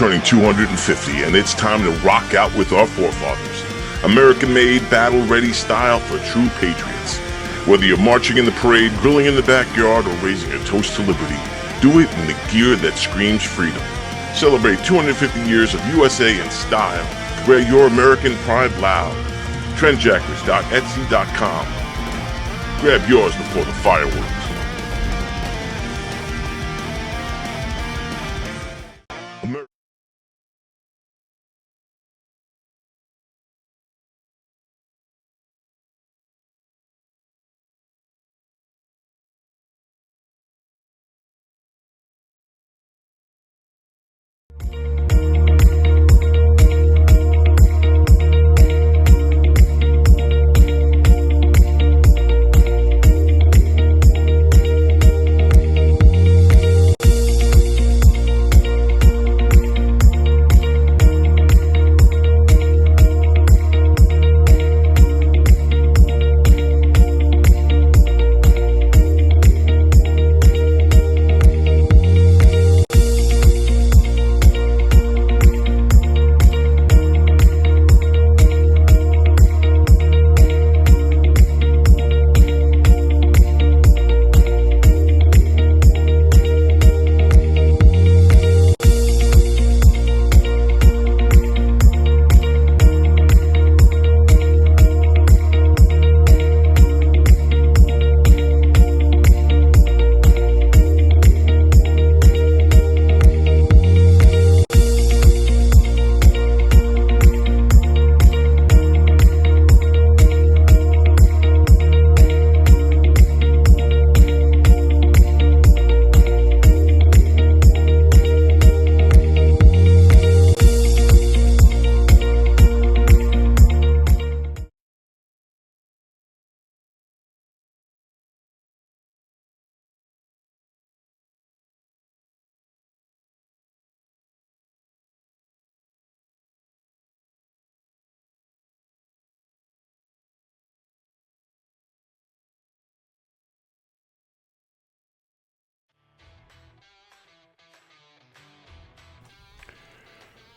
turning 250, and it's time to rock out with our forefathers. American-made, battle-ready style for true patriots. Whether you're marching in the parade, grilling in the backyard, or raising a toast to liberty, do it in the gear that screams freedom. Celebrate 250 years of USA in style. Wear your American pride loud. Trendjackers.etsy.com. Grab yours before the fireworks.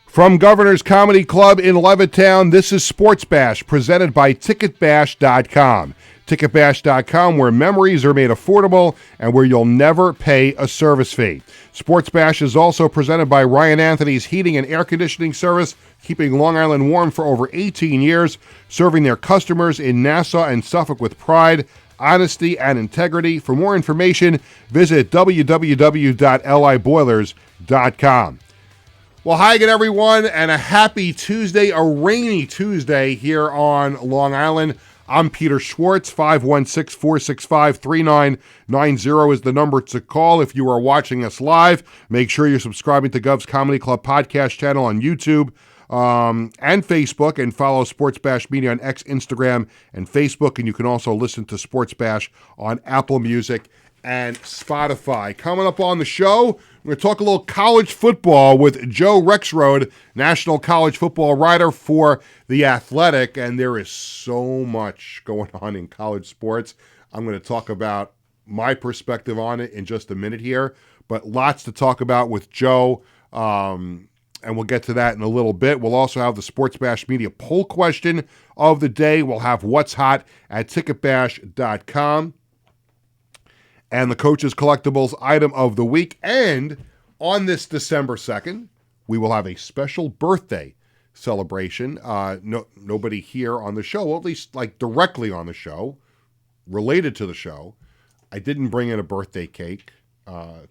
From Governor's Comedy Club in Levittown, this is Sports Bash, presented by TicketBash.com. TicketBash.com, where memories are made affordable and where you'll never pay a service fee. Sports Bash is also presented by Ryan Anthony's Heating and Air Conditioning Service, keeping Long Island warm for over 18 years, serving their customers in Nassau and Suffolk with pride, honesty, and integrity. For more information, visit www.liboilers.com. Well, hi again, everyone, and a happy Tuesday, a rainy Tuesday here on Long Island. I'm Peter Schwartz. 516-465-3990 is the number to call if you are watching us live. Make sure you're subscribing to Govs Comedy Club podcast channel on YouTube and Facebook, and follow Sports Bash Media on X, Instagram, and Facebook. And you can also listen to Sports Bash on Apple Music and Spotify. Coming up on the show, we're going to talk a little college football with Joe Rexrode, national college football writer for The Athletic, and there is so much going on in college sports. I'm going to talk about my perspective on it in just a minute here, but lots to talk about with Joe, and we'll get to that in a little bit. We'll also have the Sports Bash Media poll question of the day. We'll have What's Hot at TicketBash.com. And the Coach's Collectibles item of the week. And on this December 2nd, we will have a special birthday celebration. Nobody here on the show, well, at least like directly on the show, related to the show. I didn't bring in a birthday cake. But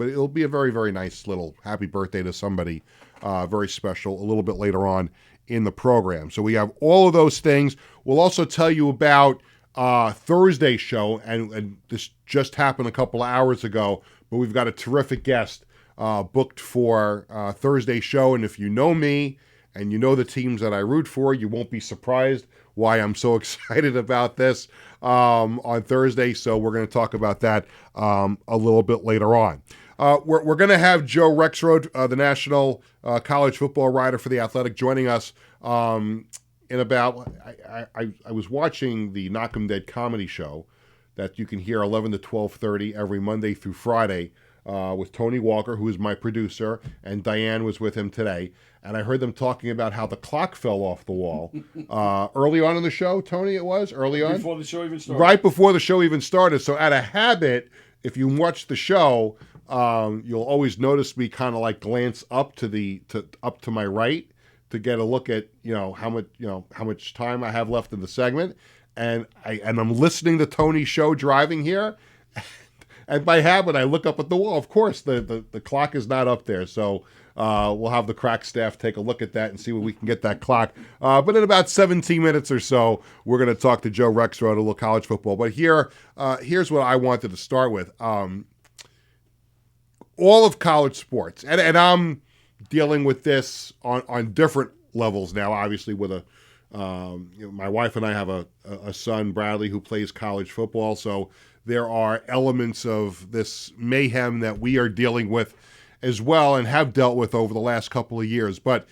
it'll be a very, very nice little happy birthday to somebody very special a little bit later on in the program. So we have all of those things. We'll also tell you about Thursday show, and this just happened a couple of hours ago, but we've got a terrific guest booked for Thursday show, and if you know me and you know the teams that I root for, you won't be surprised why I'm so excited about this on Thursday, so we're going to talk about that a little bit later on. We're going to have Joe Rexrode, the national college football writer for The Athletic, joining us in about, I was watching the Knock 'em Dead comedy show that you can hear 11 to 12:30 every Monday through Friday with Tony Walker, who is my producer, and Diane was with him today. And I heard them talking about how the clock fell off the wall early on in the show. Tony, it was early on before the show even started. Right before the show even started. So out of habit, if you watch the show, you'll always notice me kind of like glance up to my right to get a look at how much time I have left in the segment, and I'm listening to Tony's show driving here. And by habit, I look up at the wall. Of course, the clock is not up there, so we'll have the crack staff take a look at that and see where we can get that clock. But in about 17 minutes or so, we're going to talk to Joe Rexroad a little college football. But here's what I wanted to start with. All of college sports, and I'm dealing with this on different levels now, obviously with my wife and I have a son, Bradley, who plays college football, so there are elements of this mayhem that we are dealing with as well and have dealt with over the last couple of years. But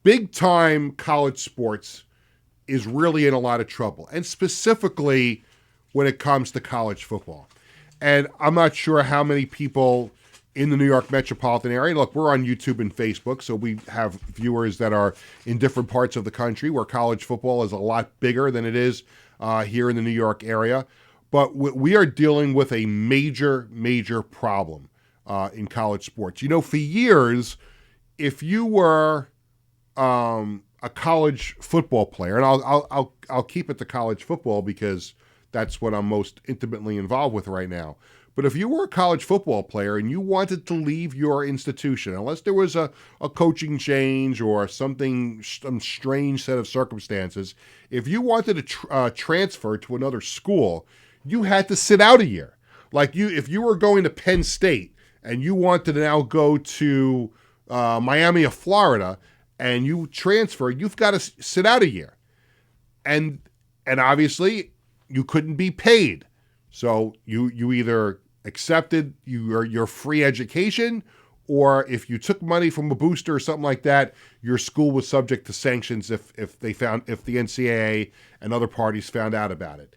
big-time college sports is really in a lot of trouble, and specifically when it comes to college football. And I'm not sure how many people in the New York metropolitan area. Look, we're on YouTube and Facebook, so we have viewers that are in different parts of the country where college football is a lot bigger than it is here in the New York area. But we are dealing with a major, major problem in college sports. For years, if you were a college football player, and I'll keep it to college football because that's what I'm most intimately involved with right now. But if you were a college football player and you wanted to leave your institution, unless there was a coaching change or some strange set of circumstances, if you wanted to transfer to another school, you had to sit out a year. Like if you were going to Penn State and you wanted to now go to Miami of Florida and you transfer, you've got to sit out a year. And obviously you couldn't be paid. So you either accepted your free education, or if you took money from a booster or something like that, your school was subject to sanctions if the NCAA and other parties found out about it.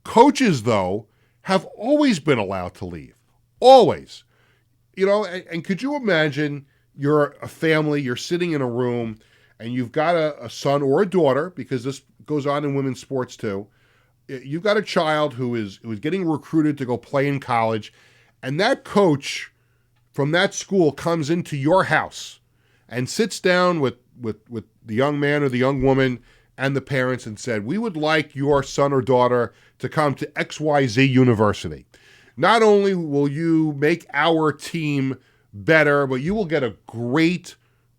Coaches, though, have always been allowed to leave. Always. And could you imagine you're a family, you're sitting in a room, and you've got a son or a daughter, because this goes on in women's sports too. You've got a child who is getting recruited to go play in college, and that coach from that school comes into your house and sits down with the young man or the young woman and the parents and said, we would like your son or daughter to come to XYZ University. Not only will you make our team better, but you will get a great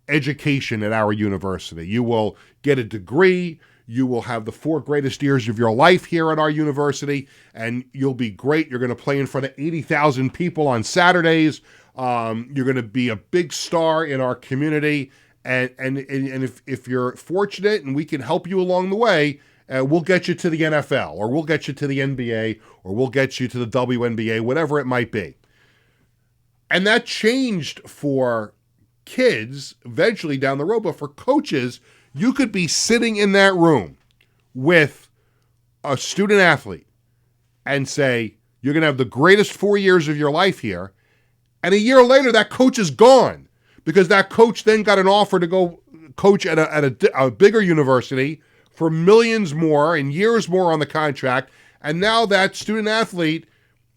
education at our university. You will get a degree. You will have the 4 greatest years of your life here at our university, and you'll be great. You're going to play in front of 80,000 people on Saturdays. You're going to be a big star in our community, and if you're fortunate and we can help you along the way, we'll get you to the NFL, or we'll get you to the NBA, or we'll get you to the WNBA, whatever it might be. And that changed for kids eventually down the road, but for coaches, you could be sitting in that room with a student athlete and say, you're going to have the greatest 4 years of your life here. And a year later, that coach is gone because that coach then got an offer to go coach at a bigger university for millions more and years more on the contract. And now that student athlete,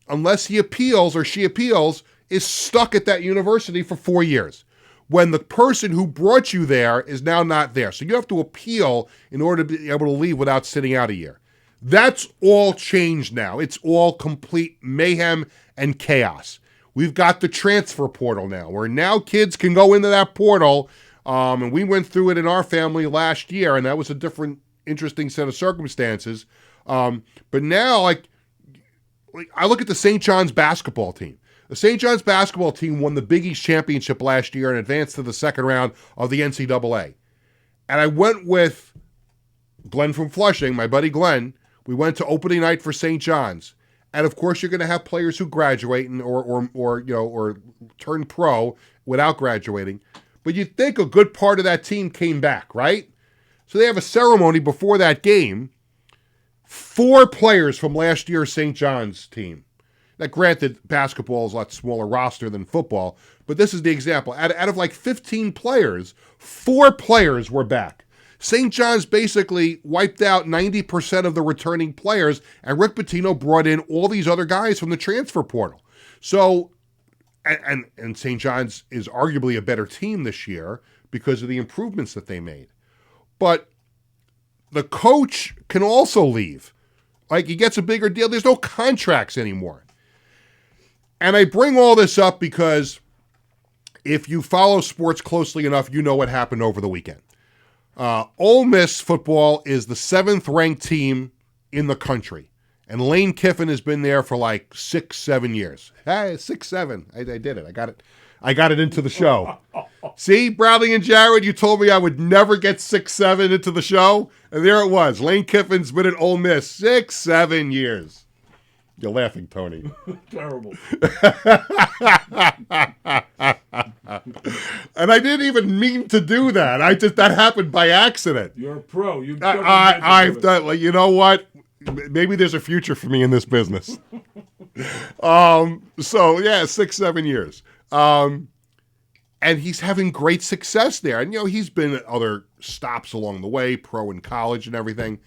unless he appeals or she appeals, is stuck at that university for 4 years, when the person who brought you there is now not there. So you have to appeal in order to be able to leave without sitting out a year. That's all changed now. It's all complete mayhem and chaos. We've got the transfer portal now, where now kids can go into that portal, and we went through it in our family last year, and that was a different, interesting set of circumstances. But now, like I look at the St. John's basketball team. The St. John's basketball team won the Big East championship last year and advanced to the second round of the NCAA. And I went with Glenn from Flushing, my buddy Glenn. We went to opening night for St. John's. And of course, you're going to have players who graduate or turn pro without graduating. But you'd think a good part of that team came back, right? So they have a ceremony before that game. 4 players from last year's St. John's team. Now, granted, basketball is a lot smaller roster than football, but this is the example. Out of like 15 players, 4 players were back. St. John's basically wiped out 90% of the returning players, and Rick Pitino brought in all these other guys from the transfer portal. So, and St. John's is arguably a better team this year because of the improvements that they made. But the coach can also leave. Like, he gets a bigger deal. There's no contracts anymore. And I bring all this up because if you follow sports closely enough, you know what happened over the weekend. Ole Miss football is the 7th-ranked team in the country. And Lane Kiffin has been there for like 6-7 years. Hey, 6-7. I did it. I got it into the show. See, Bradley and Jared, you told me I would never get 6-7 into the show. And there it was. Lane Kiffin's been at Ole Miss 6-7 years. You're laughing, Tony. Terrible. And I didn't even mean to do that. That happened by accident. You're a pro. I've done. Like, you know what? Maybe there's a future for me in this business. So yeah, 6-7 years. And he's having great success there. And he's been at other stops along the way, pro and college and everything.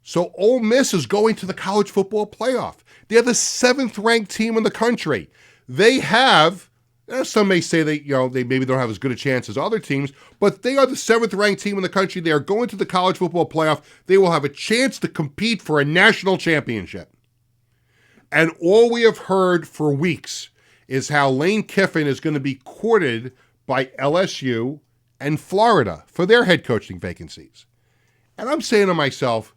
So Ole Miss is going to the college football playoff. They're the 7th-ranked team in the country. They have, some may say they maybe don't have as good a chance as other teams, but they are the 7th-ranked team in the country. They are going to the college football playoff. They will have a chance to compete for a national championship. And all we have heard for weeks is how Lane Kiffin is going to be courted by LSU and Florida for their head coaching vacancies. And I'm saying to myself,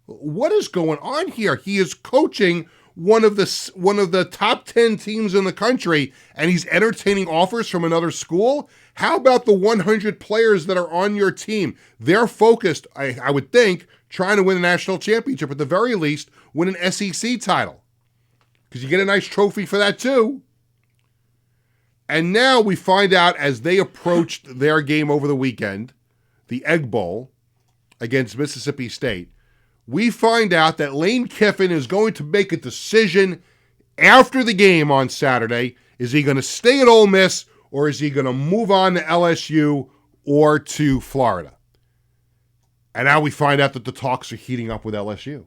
what is going on here? He is coaching one of the top 10 teams in the country, and he's entertaining offers from another school? How about the 100 players that are on your team? They're focused, I would think, trying to win a national championship, at the very least, win an SEC title. Because you get a nice trophy for that too. And now we find out, as they approached their game over the weekend, the Egg Bowl against Mississippi State, we find out that Lane Kiffin is going to make a decision after the game on Saturday. Is he going to stay at Ole Miss, or is he going to move on to LSU or to Florida? And now we find out that the talks are heating up with LSU.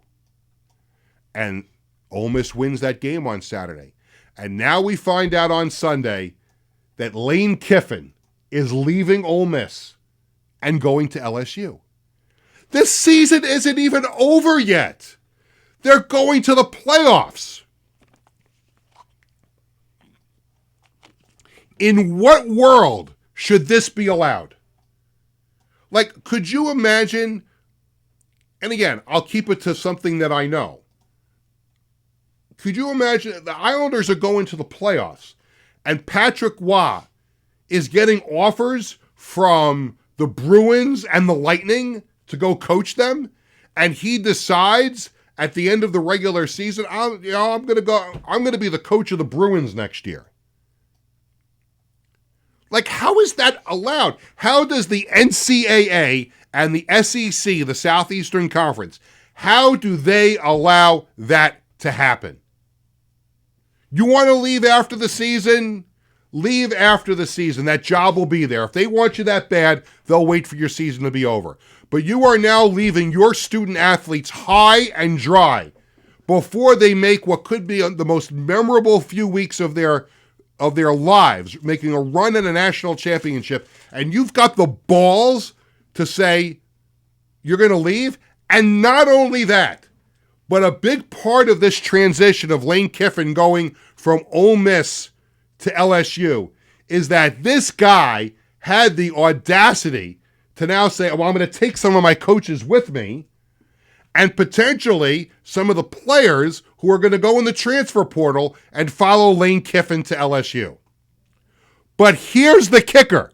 And Ole Miss wins that game on Saturday. And now we find out on Sunday that Lane Kiffin is leaving Ole Miss and going to LSU. This season isn't even over yet. They're going to the playoffs. In what world should this be allowed? Like, could you imagine, and again, I'll keep it to something that I know. Could you imagine the Islanders are going to the playoffs and Patrick Waugh is getting offers from the Bruins and the Lightning to go coach them, and he decides at the end of the regular season, I'm going to be the coach of the Bruins next year. Like, how is that allowed? How does the NCAA and the SEC, the Southeastern Conference, how do they allow that to happen? You want to leave after the season? Leave after the season. That job will be there. If they want you that bad, they'll wait for your season to be over. But you are now leaving your student athletes high and dry before they make what could be the most memorable few weeks of their lives, making a run at a national championship. And you've got the balls to say you're going to leave. And not only that, but a big part of this transition of Lane Kiffin going from Ole Miss to LSU is that this guy had the audacity to now say, well, I'm going to take some of my coaches with me, and potentially some of the players who are going to go in the transfer portal and follow Lane Kiffin to LSU. But here's the kicker.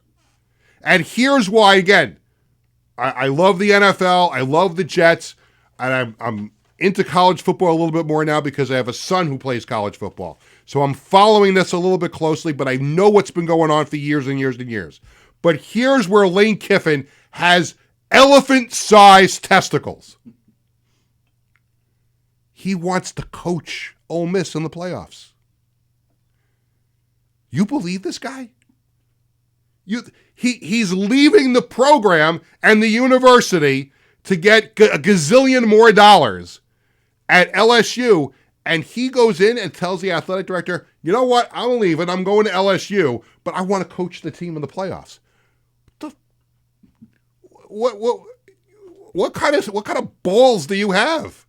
And here's why, again, I love the NFL. I love the Jets. And I'm into college football a little bit more now because I have a son who plays college football. So I'm following this a little bit closely, but I know what's been going on for years and years and years. But here's where Lane Kiffin has elephant-sized testicles. He wants to coach Ole Miss in the playoffs. You believe this guy? He's leaving the program and the university to get a gazillion more dollars at LSU, and he goes in and tells the athletic director, you know what, I'm leaving, I'm going to LSU, but I want to coach the team in the playoffs. What kind of balls do you have?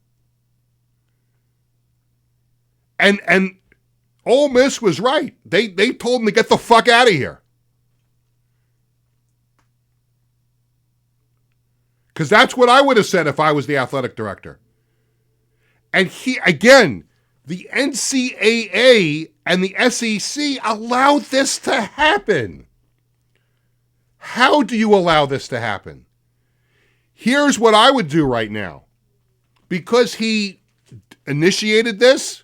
And Ole Miss was right. They told him to get the fuck out of here. Because that's what I would have said if I was the athletic director. And again, the NCAA and the SEC allowed this to happen. How do you allow this to happen? Here's what I would do right now. Because he initiated this,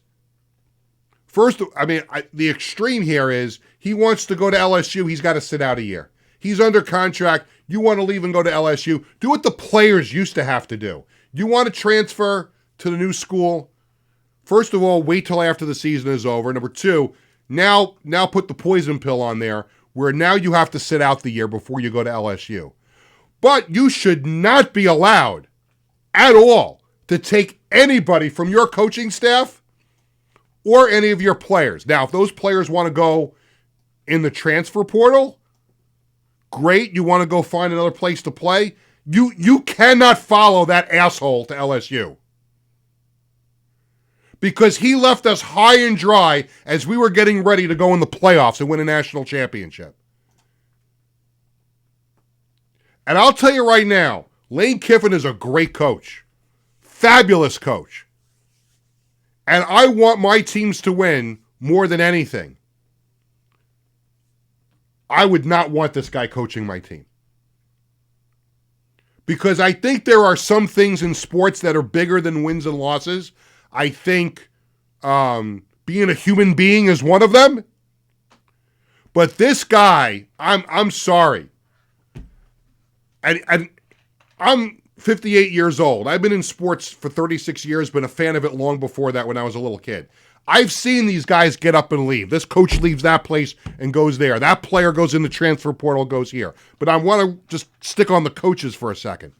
first, the extreme here is he wants to go to LSU, he's got to sit out a year. He's under contract. You want to leave and go to LSU. Do what the players used to have to do. You want to transfer to the new school? First of all, wait till after the season is over. Number two, now put the poison pill on there where now you have to sit out the year before you go to LSU. But you should not be allowed at all to take anybody from your coaching staff or any of your players. Now, if those players want to go in the transfer portal, great. You want to go find another place to play? You cannot follow that asshole to LSU. Because he left us high and dry as we were getting ready to go in the playoffs and win a national championship. And I'll tell you right now, Lane Kiffin is a great coach. Fabulous coach. And I want my teams to win more than anything. I would not want this guy coaching my team. Because I think there are some things in sports that are bigger than wins and losses. I think being a human being is one of them. But this guy, I'm sorry. And I'm 58 years old. I've been in sports for 36 years, been a fan of it long before that when I was a little kid. I've seen these guys get up and leave. This coach leaves that place and goes there. That player goes in the transfer portal, goes here. But I want to just stick on the coaches for a second.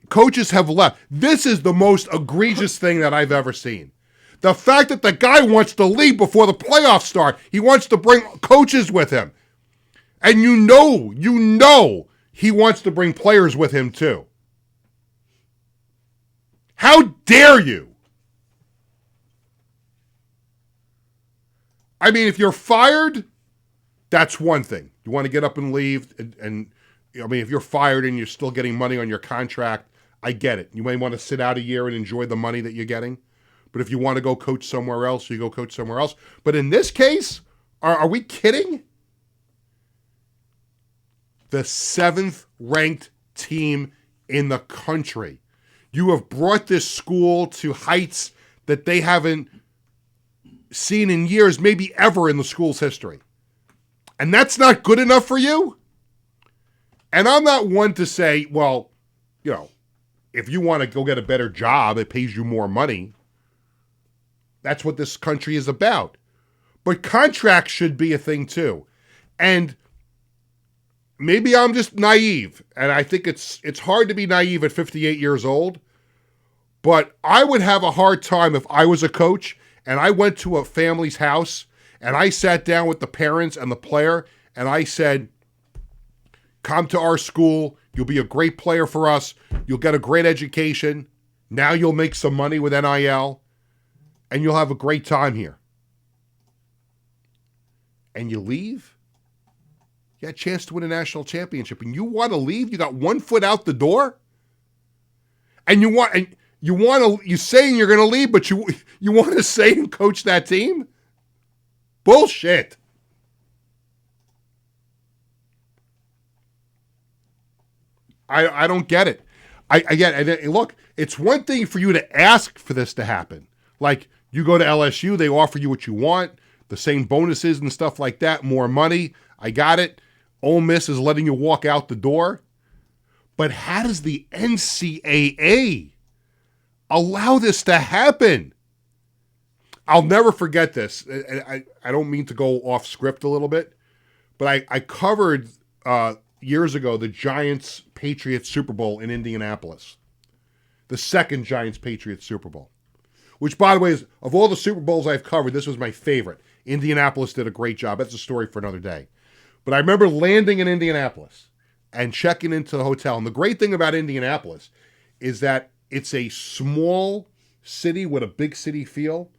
Coaches have left. This is the most egregious thing that I've ever seen. The fact that the guy wants to leave before the playoffs start. He wants to bring coaches with him. And you know he wants to bring players with him too. How dare you? I mean, if you're fired, that's one thing. You want to get up and leave. And if you're fired and you're still getting money on your contract, I get it. You may want to sit out a year and enjoy the money that you're getting. But if you want to go coach somewhere else, you go coach somewhere else. But in this case, are we kidding? The 7th ranked team in the country. You have brought this school to heights that they haven't seen in years, maybe ever in the school's history. And that's not good enough for you? And I'm not one to say, well, if you want to go get a better job, it pays you more money. That's what this country is about. But contracts should be a thing too. And maybe I'm just naive, and I think it's hard to be naive at 58 years old, but I would have a hard time if I was a coach and I went to a family's house and I sat down with the parents and the player and I said, come to our school, you'll be a great player for us, you'll get a great education, now you'll make some money with NIL, and you'll have a great time here. And you leave? You had a chance to win a national championship, and you want to leave? You got one foot out the door? And you're saying you're going to leave, but you want to stay and coach that team? Bullshit. I don't get it. Look, it's one thing for you to ask for this to happen. Like, you go to LSU, they offer you what you want, the same bonuses and stuff like that, more money. I got it. Ole Miss is letting you walk out the door. But how does the NCAA allow this to happen? I'll never forget this. I don't mean to go off script a little bit, but I covered years ago the Giants-Patriots Super Bowl in Indianapolis. The second Giants-Patriots Super Bowl. Which, by the way, is of all the Super Bowls I've covered, this was my favorite. Indianapolis did a great job. That's a story for another day. But I remember landing in Indianapolis and checking into the hotel. And the great thing about Indianapolis is that it's a small city with a big city feel.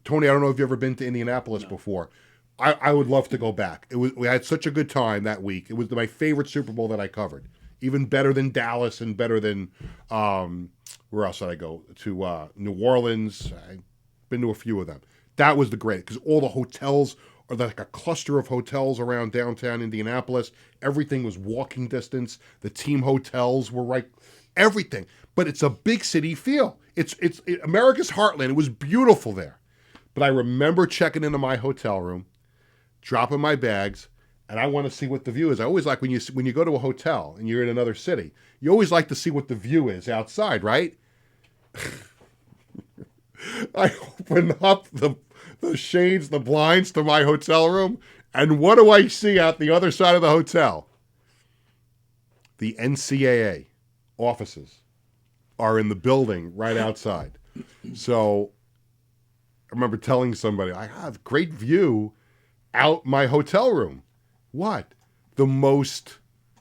Tony, I don't know if you've ever been to Indianapolis before. I would love to go back. We had such a good time that week. It was my favorite Super Bowl that I covered. Even better than Dallas and better than, where else did I go? To New Orleans. I've been to a few of them. That was the great, because all the hotels are like a cluster of hotels around downtown Indianapolis. Everything was walking distance. The team hotels were right, everything. But it's a big city feel. It's America's heartland. It was beautiful there. But I remember checking into my hotel room, dropping my bags, and I want to see what the view is. I always like when you go to a hotel and you're in another city, you always like to see what the view is outside, right? I open up the shades, the blinds to my hotel room, and what do I see out the other side of the hotel? The NCAA offices are in the building right outside. So I remember telling somebody, I have great view out my hotel room. What? The most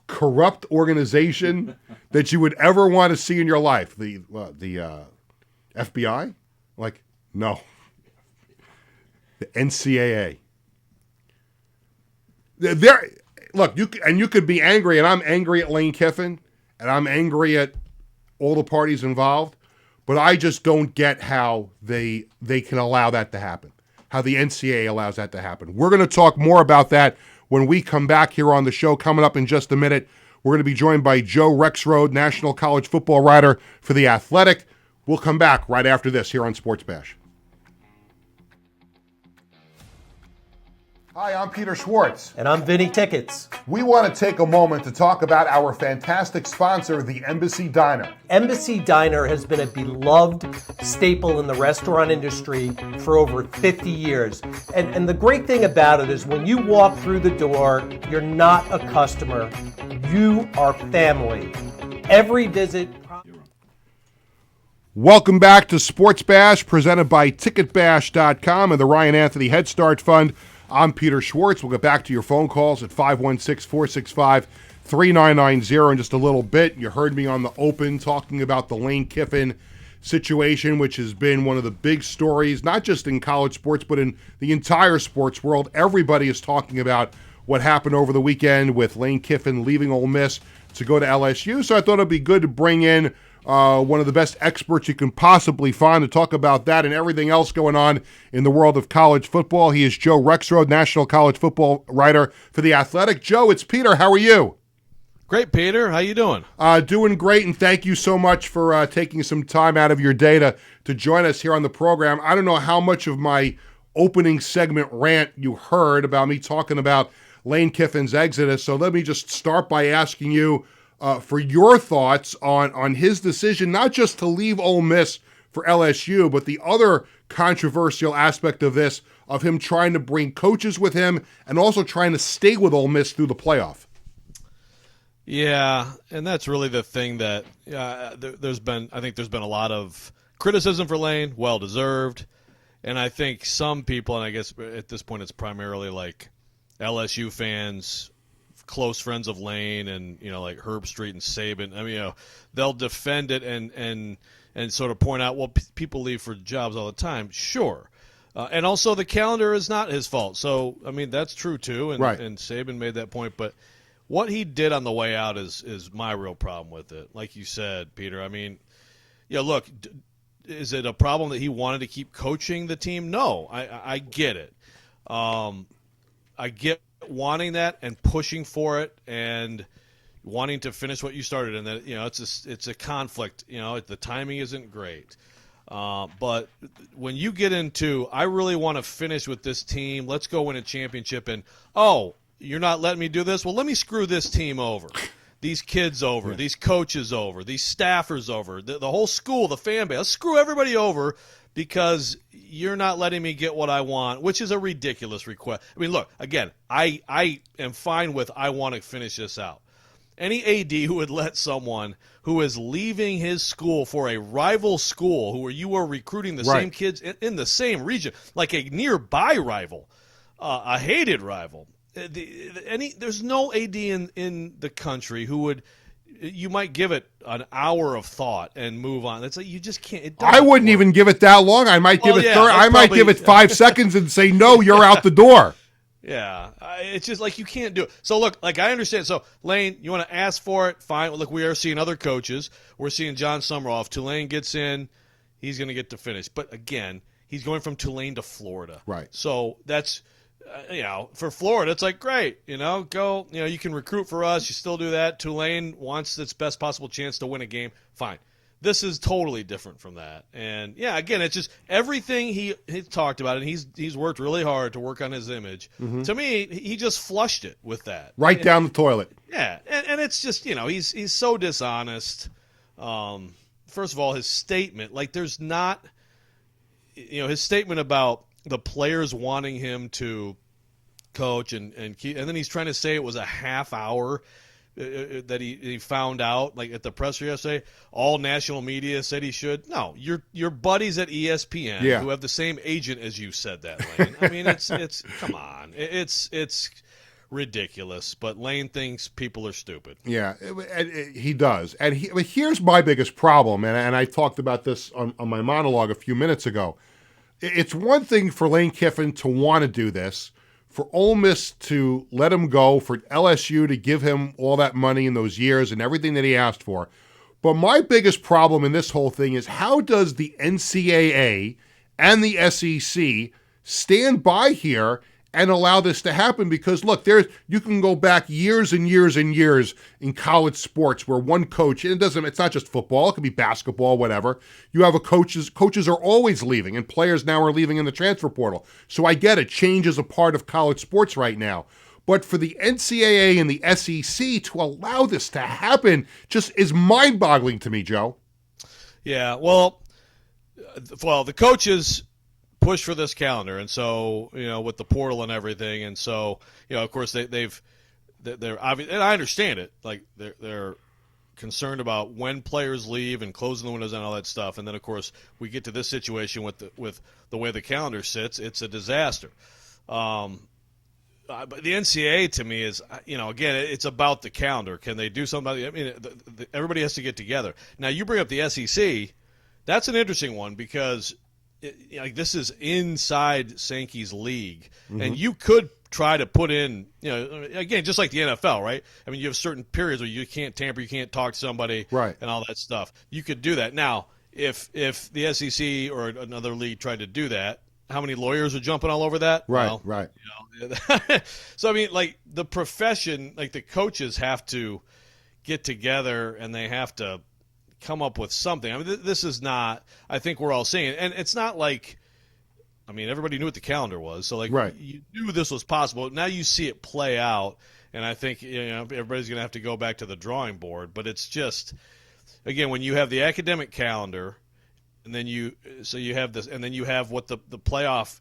corrupt organization that you would ever want to see in your life? The FBI? Like, no. The NCAA. Look, you could be angry, and I'm angry at Lane Kiffin, and I'm angry at all the parties involved, but I just don't get how they can allow that to happen, how the NCAA allows that to happen. We're going to talk more about that when we come back here on the show. Coming up in just a minute, we're going to be joined by Joe Rexrode, national college football writer for The Athletic. We'll come back right after this here on Sports Bash. Hi, I'm Peter Schwartz. And I'm Vinny Tickets. We want to take a moment to talk about our fantastic sponsor, the Embassy Diner. Embassy Diner has been a beloved staple in the restaurant industry for over 50 years. And the great thing about it is when you walk through the door, you're not a customer, you are family. Every visit... Welcome back to Sports Bash, presented by TicketBash.com and the Ryan Anthony Head Start Fund. I'm Peter Schwartz. We'll get back to your phone calls at 516-465-3990 in just a little bit. You heard me on the open talking about the Lane Kiffin situation, which has been one of the big stories, not just in college sports, but in the entire sports world. Everybody is talking about what happened over the weekend with Lane Kiffin leaving Ole Miss to go to LSU. So I thought it'd be good to bring in one of the best experts you can possibly find to talk about that and everything else going on in the world of college football. He is Joe Rexrode, national college football writer for The Athletic. Joe, it's Peter. How are you? Great, Peter. How you doing? Doing great, and thank you so much for taking some time out of your day to join us here on the program. I don't know how much of my opening segment rant you heard about me talking about Lane Kiffin's exodus, so let me just start by asking you for your thoughts on his decision, not just to leave Ole Miss for LSU, but the other controversial aspect of this, of him trying to bring coaches with him and also trying to stay with Ole Miss through the playoff. Yeah, and that's really the thing that there's been a lot of criticism for Lane, well-deserved, and I think some people, and I guess at this point it's primarily like LSU fans, close friends of Lane, and like Herb Street and Saban. I mean, they'll defend it and sort of point out, well, people leave for jobs all the time. Sure, and also the calendar is not his fault. So I mean, that's true too. And, right. And Saban made that point, but what he did on the way out is my real problem with it. Like you said, Peter. I mean, look, is it a problem that he wanted to keep coaching the team? No, I get it. I get wanting that and pushing for it and wanting to finish what you started, and that it's a conflict. The timing isn't great, but when you get into, I really want to finish with this team, let's go win a championship, and you're not letting me do this, well, let me screw this team over, these kids over, these coaches over, these staffers over, the whole school, the fan base, let's screw everybody over because you're not letting me get what I want, which is a ridiculous request. I mean, look, again, I am fine with I want to finish this out. Any AD who would let someone who is leaving his school for a rival school where you are recruiting the same kids in the same region, like a nearby rival, a hated rival. There's no AD in the country who would. You might give it an hour of thought and move on. It's like you just can't. I wouldn't even give it that long. I might give it give it 5 seconds and say no. You're out the door. Yeah, it's just like you can't do it. So look, like I understand. So Lane, you want to ask for it? Fine. Look, we are seeing other coaches. We're seeing John Summerall. If Tulane gets in, he's going to get to finish. But again, he's going from Tulane to Florida. Right. So that's. For Florida, it's like, great, go, you can recruit for us. You still do that. Tulane wants its best possible chance to win a game. Fine. This is totally different from that. And, yeah, again, it's just everything he talked about, and he's worked really hard to work on his image. Mm-hmm. To me, he just flushed it with that. Right down the toilet. Yeah, and it's just, he's so dishonest. First of all, his statement, like there's not, his statement about the players wanting him to coach and then he's trying to say it was a half hour that he found out, like at the presser yesterday. All national media said he should. No, your buddies at ESPN who have the same agent as you said that, Lane. I mean, it's come on, it's ridiculous. But Lane thinks people are stupid. Yeah, he does. And here's my biggest problem, and I talked about this on my monologue a few minutes ago. It's one thing for Lane Kiffin to want to do this, for Ole Miss to let him go, for LSU to give him all that money in those years and everything that he asked for. But my biggest problem in this whole thing is, how does the NCAA and the SEC stand by here and allow this to happen? Because look, you can go back years and years and years in college sports where one coach, and it's not just football, it could be basketball, whatever. You have coaches are always leaving, and players now are leaving in the transfer portal. So I get it, change is a part of college sports right now. But for the NCAA and the SEC to allow this to happen just is mind-boggling to me, Joe. Yeah, well, the coaches push for this calendar, and so with the portal and everything, and so of course they're obvious, and I understand it. Like they're concerned about when players leave and closing the windows and all that stuff, and then of course we get to this situation with the way the calendar sits. It's a disaster. But the NCAA to me is again, it's about the calendar. Can they do something about it? I mean, everybody has to get together. Now you bring up the SEC. That's an interesting one because this is inside Sankey's league, and you could try to put in, again, just like the NFL, right? I mean, you have certain periods where you can't tamper, you can't talk to somebody, right, and all that stuff. You could do that. Now, if the SEC or another league tried to do that, how many lawyers are jumping all over that? Right, well, right. So, I mean, like the profession, like the coaches have to get together and they have to come up with something. I mean, this is not, I think we're all seeing it. And it's not like, I mean, everybody knew what the calendar was. So, like, right, you knew this was possible. Now you see it play out. And I think, everybody's going to have to go back to the drawing board. But it's just, again, when you have the academic calendar, and then you have this, and then you have what the playoff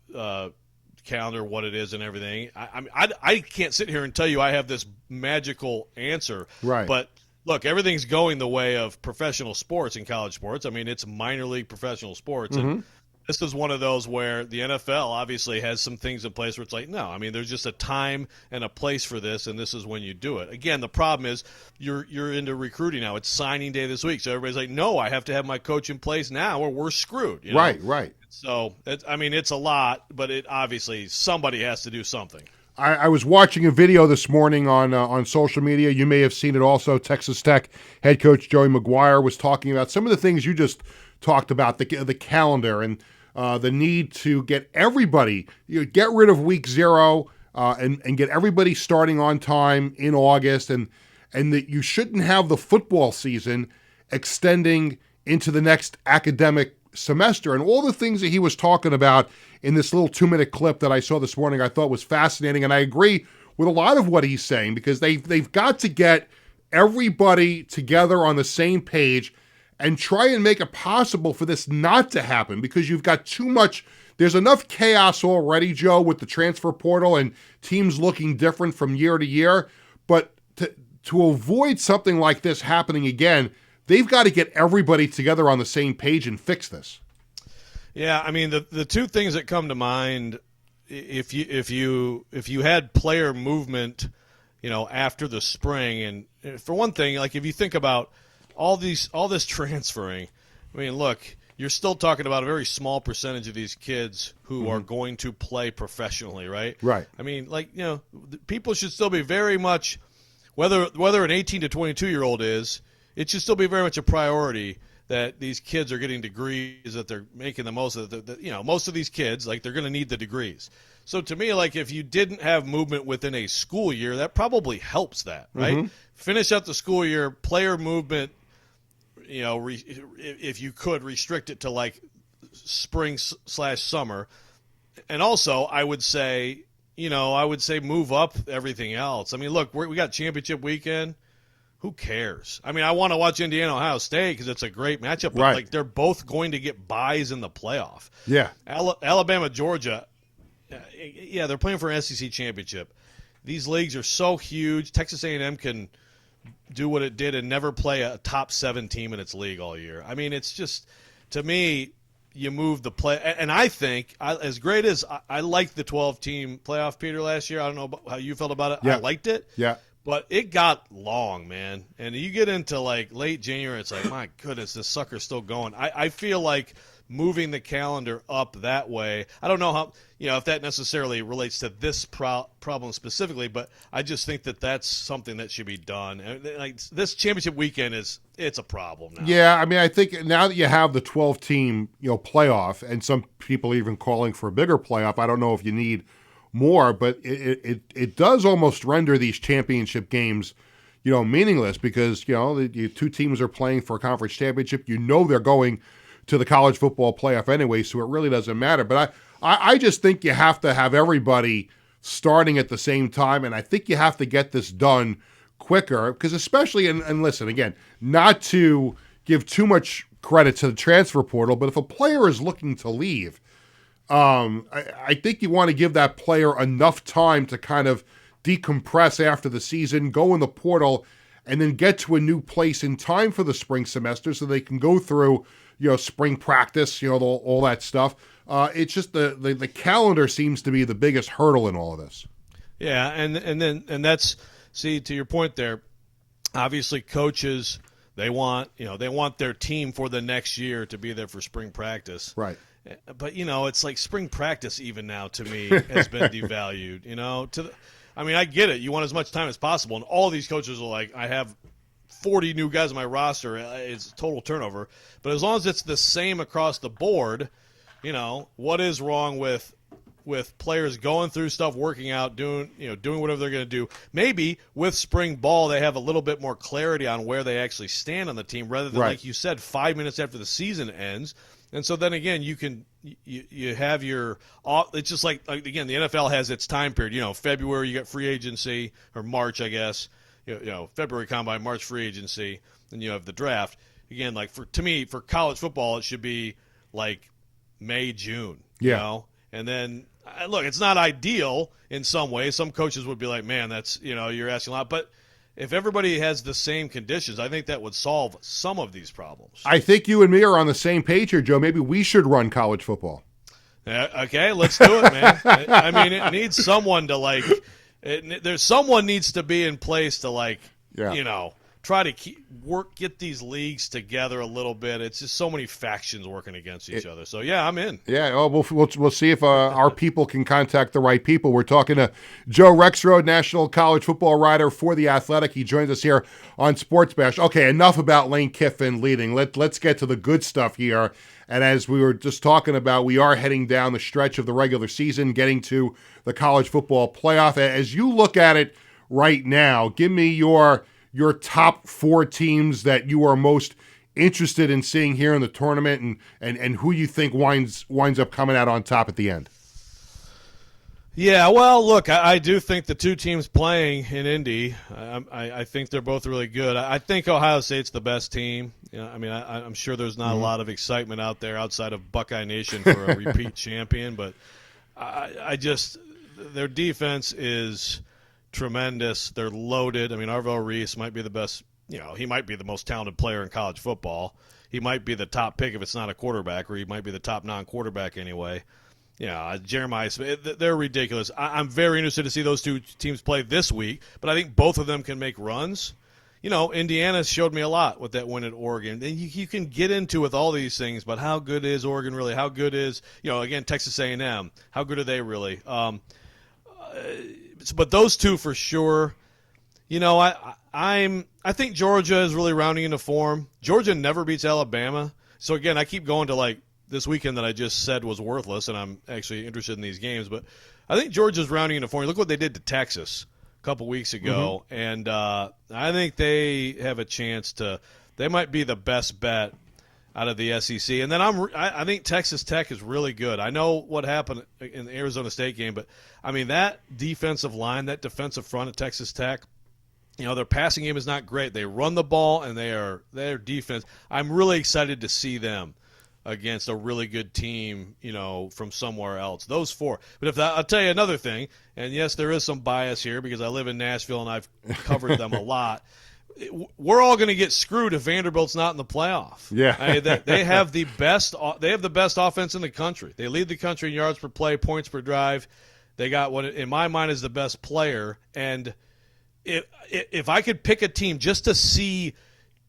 calendar, what it is and everything. I can't sit here and tell you I have this magical answer. Right. But look, everything's going the way of professional sports and college sports. I mean, it's minor league professional sports. Mm-hmm. And this is one of those where the NFL obviously has some things in place where it's like, no, I mean, there's just a time and a place for this, and this is when you do it. Again, the problem is you're into recruiting now. It's signing day this week. So everybody's like, no, I have to have my coach in place now or we're screwed. Right, right. So, it's a lot, but obviously somebody has to do something. I was watching a video this morning on social media. You may have seen it also. Texas Tech head coach Joey McGuire was talking about some of the things you just talked about, the calendar and the need to get everybody, get rid of week 0 and get everybody starting on time in August, and that you shouldn't have the football season extending into the next academic semester, and all the things that he was talking about in this little 2-minute clip that I saw this morning I thought was fascinating, and I agree with a lot of what he's saying, because they've got to get everybody together on the same page and try and make it possible for this not to happen, because you've got too much. There's enough chaos already, Joe, with the transfer portal and teams looking different from year to year. But to avoid something like this happening again, they've got to get everybody together on the same page and fix this. Yeah, I mean, the two things that come to mind, if you had player movement, after the spring, and for one thing, like if you think about all this transferring, I mean, look, you're still talking about a very small percentage of these kids who are going to play professionally, right? Right. I mean, people should still be very much, whether an 18 to 22-year-old is, it should still be very much a priority that these kids are getting degrees, that they're making the most of most of these kids, like, they're going to need the degrees. So to me, like, if you didn't have movement within a school year, that probably helps that, right? Finish out the school year, player movement, if you could restrict it to like spring/summer. And also, I would say move up everything else. I mean, look, we got championship weekend. Who cares? I mean, I want to watch Indiana-Ohio State because it's a great matchup. But, like, they're both going to get buys in the playoff. Yeah. Alabama-Georgia, yeah, they're playing for an SEC championship. These leagues are so huge. Texas A&M can do what it did and never play a top 7 team in its league all year. I mean, it's just, to me, you move the play. And I think, as great as I liked the 12-team playoff, Peter, last year, I don't know how you felt about it. Yeah. I liked it. Yeah. But it got long, man. And you get into, like, late January, it's like, my goodness, this sucker's still going. I feel like moving the calendar up that way, I don't know how, if that necessarily relates to this problem specifically, but I just think that that's something that should be done. And, like, this championship weekend it's a problem now. Yeah, I mean, I think now that you have the 12-team, playoff, and some people even calling for a bigger playoff, I don't know if you need more, but it does almost render these championship games, meaningless, because, the two teams are playing for a conference championship. They're going to the college football playoff anyway, so it really doesn't matter. But I just think you have to have everybody starting at the same time, and I think you have to get this done quicker, because especially, and listen, again, not to give too much credit to the transfer portal, but if a player is looking to leave, I think you want to give that player enough time to kind of decompress after the season, go in the portal, and then get to a new place in time for the spring semester so they can go through, spring practice, all that stuff. It's just the calendar seems to be the biggest hurdle in all of this. Yeah, and that's, see, to your point there, obviously coaches, they want their team for the next year to be there for spring practice. Right. But, it's like spring practice even now to me has been devalued, I mean, I get it. You want as much time as possible. And all these coaches are like, I have 40 new guys on my roster. It's total turnover. But as long as it's the same across the board, what is wrong with players going through stuff, working out, doing whatever they're going to do? Maybe with spring ball they have a little bit more clarity on where they actually stand on the team rather than, like you said, 5 minutes after the season ends. And so then again, you have your – it's just like, again, the NFL has its time period. February you got free agency, or March, I guess. February combine, March free agency, then you have the draft. Again, like to me, for college football, it should be like May, June. And then, look, it's not ideal in some ways. Some coaches would be like, man, that's, you're asking a lot. But if everybody has the same conditions, I think that would solve some of these problems. I think you and me are on the same page here, Joe. Maybe we should run college football. Okay, let's do it, man. I mean, it needs someone to, there's someone needs to be in place to, try to get these leagues together a little bit. It's just so many factions working against each other. So, yeah, I'm in. Yeah, we'll see if our people can contact the right people. We're talking to Joe Rexrode, national college football writer for The Athletic. He joins us here on Sports Bash. Okay, enough about Lane Kiffin leading. Let's get to the good stuff here. And as we were just talking about, we are heading down the stretch of the regular season, getting to the college football playoff. As you look at it right now, give me your top 4 teams that you are most interested in seeing here in the tournament, and who you think winds up coming out on top at the end. Yeah, well, look, I do think the two teams playing in Indy, I think they're both really good. I think Ohio State's the best team. I mean, I'm sure there's not a lot of excitement out there outside of Buckeye Nation for a repeat champion, but I just their defense is tremendous. They're loaded. I mean, Arvell Reese might be the best. He might be the most talented player in college football. He might be the top pick if it's not a quarterback, or he might be the top non-quarterback anyway. Jeremiah Smith, they're ridiculous. I'm very interested to see those two teams play this week, but I think both of them can make runs. Indiana showed me a lot with that win at Oregon. And you can get into with all these things, but how good is Oregon really? How good is, again, Texas A&M? How good are they really? But those two for sure. I think Georgia is really rounding into form. Georgia never beats Alabama. So, again, I keep going to, this weekend that I just said was worthless, and I'm actually interested in these games. But I think Georgia's rounding into form. Look what they did to Texas a couple weeks ago. And I think they have a chance they might be the best bet out of the SEC. And then I think Texas Tech is really good. I know what happened in the Arizona State game, but, I mean, that defensive line, that defensive front of Texas Tech, their passing game is not great. They run the ball, and their defense. I'm really excited to see them against a really good team, from somewhere else. Those four. But I'll tell you another thing, and yes, there is some bias here because I live in Nashville and I've covered them a lot. We're all going to get screwed if Vanderbilt's not in the playoff. Yeah, they have the best. They have the best offense in the country. They lead the country in yards per play, points per drive. They got what, in my mind, is the best player. And if I could pick a team just to see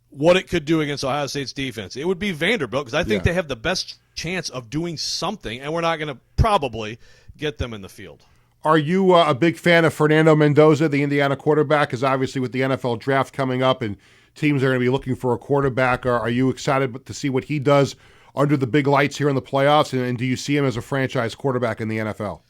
what it could do against Ohio State's defense, it would be Vanderbilt, because I think they have the best chance of doing something, and we're not going to probably get them in the field. Are you a big fan of Fernando Mendoza, the Indiana quarterback? Because obviously with the NFL draft coming up and teams are going to be looking for a quarterback, are you excited to see what he does under the big lights here in the playoffs, and do you see him as a franchise quarterback in the NFL?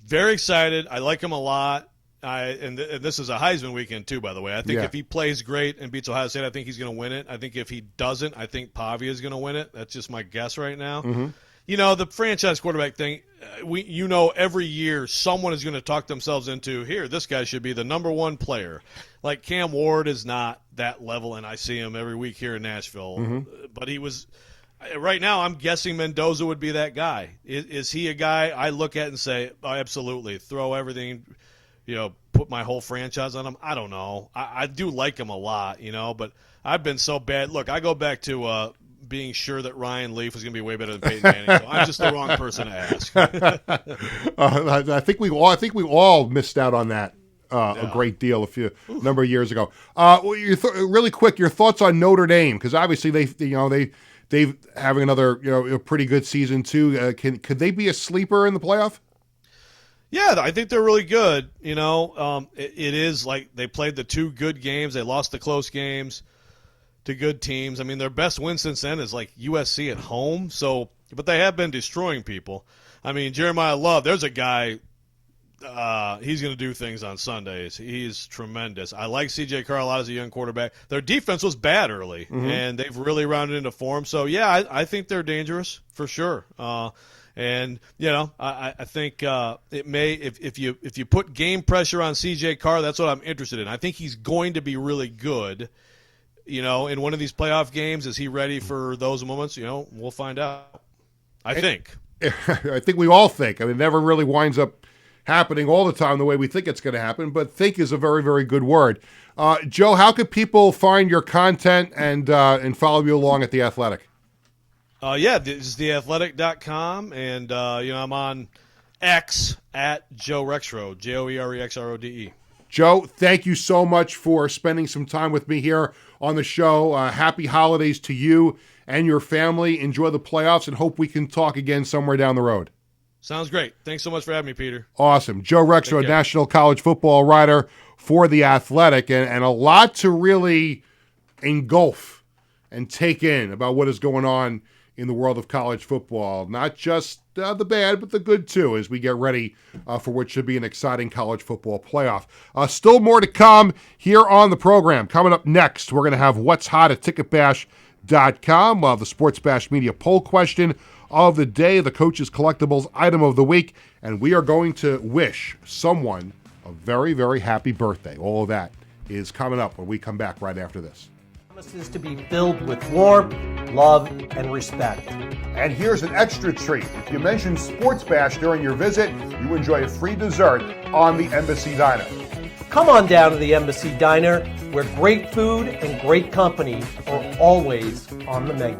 Very excited. I like him a lot. And this is a Heisman weekend, too, by the way. I think if he plays great and beats Ohio State, I think he's going to win it. I think if he doesn't, I think Pavia is going to win it. That's just my guess right now. The franchise quarterback thing, every year someone is going to talk themselves into, here, this guy should be the number one player. Like Cam Ward is not that level, and I see him every week here in Nashville. But he was – right now I'm guessing Mendoza would be that guy. Is he a guy I look at and say, oh, absolutely, throw everything – put my whole franchise on him? I don't know. I do like him a lot, but I've been so bad. Look, I go back to being sure that Ryan Leaf was going to be way better than Peyton Manning. So I'm just the wrong person to ask. I think we all missed out on that a great deal a number of years ago. Really quick, your thoughts on Notre Dame, because obviously they having another a pretty good season too. Could they be a sleeper in the playoff? Yeah, I think they're really good. It is like they played the two good games. They lost the close games to good teams. I mean, their best win since then is like USC at home. So, but they have been destroying people. I mean, Jeremiah Love, there's a guy, he's going to do things on Sundays. He's tremendous. I like C.J. Carlisle as a young quarterback. Their defense was bad early, and they've really rounded into form. So, yeah, I think they're dangerous for sure. And I think it may if you put game pressure on C.J. Carr, that's what I'm interested in. I think he's going to be really good. In one of these playoff games, is he ready for those moments? We'll find out. I think we all think. I mean, it never really winds up happening all the time the way we think it's going to happen. But think is a very, very good word. Joe, how could people find your content and follow you along at The Athletic? This is theathletic.com, and I'm on X at Joe Rexrode, JoeRexRode. Joe, thank you so much for spending some time with me here on the show. Happy holidays to you and your family. Enjoy the playoffs, and hope we can talk again somewhere down the road. Sounds great. Thanks so much for having me, Peter. Awesome. Joe Rexrode, national college football writer for The Athletic, and a lot to really engulf and take in about what is going on in the world of college football. Not just the bad, but the good too, as we get ready for what should be an exciting college football playoff. Still more to come here on the program. Coming up next, we're going to have What's Hot at TicketBash.com. We'll have the Sports Bash Media poll question of the day, the Coach's Collectibles item of the week, and we are going to wish someone a very, very happy birthday. All of that is coming up when we come back right after this. Promises to be filled with warmth, love, and respect. And here's an extra treat. If you mention Sports Bash during your visit, you enjoy a free dessert on the Embassy Diner. Come on down to the Embassy Diner, where great food and great company are always on the menu.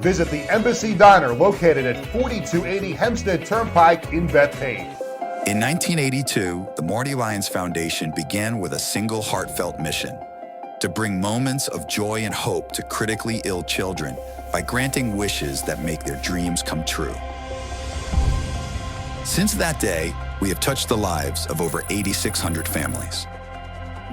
Visit the Embassy Diner, located at 4280 Hempstead Turnpike in Bethpage. In 1982, the Marty Lyons Foundation began with a single heartfelt mission: to bring moments of joy and hope to critically ill children by granting wishes that make their dreams come true. Since that day, we have touched the lives of over 8,600 families,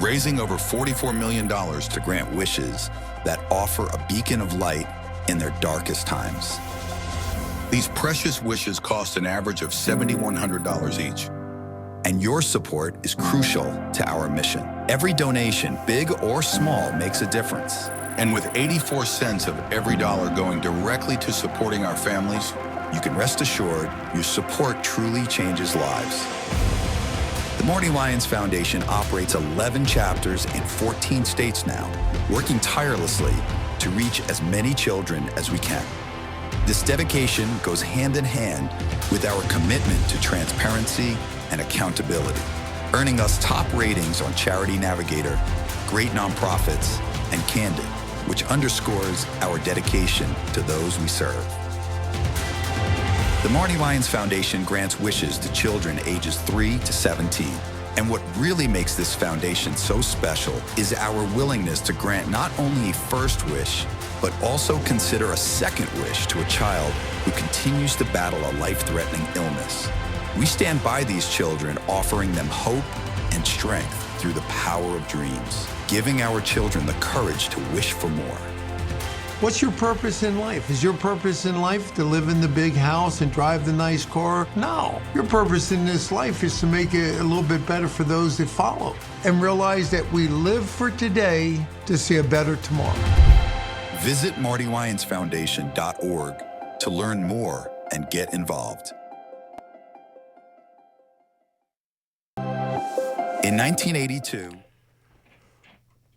raising over $44 million to grant wishes that offer a beacon of light in their darkest times. These precious wishes cost an average of $7,100 each, and your support is crucial to our mission. Every donation, big or small, makes a difference. And with 84 cents of every dollar going directly to supporting our families, you can rest assured your support truly changes lives. The Marty Lyons Foundation operates 11 chapters in 14 states now, working tirelessly to reach as many children as we can. This dedication goes hand in hand with our commitment to transparency and accountability, earning us top ratings on Charity Navigator, Great Nonprofits, and Candid, which underscores our dedication to those we serve. The Marty Lyons Foundation grants wishes to children ages 3 to 17. And what really makes this foundation so special is our willingness to grant not only a first wish, but also consider a second wish to a child who continues to battle a life-threatening illness. We stand by these children, offering them hope and strength through the power of dreams, giving our children the courage to wish for more. What's your purpose in life? Is your purpose in life to live in the big house and drive the nice car? No. Your purpose in this life is to make it a little bit better for those that follow and realize that we live for today to see a better tomorrow. Visit MartyLyonsFoundation.org to learn more and get involved. In 1982,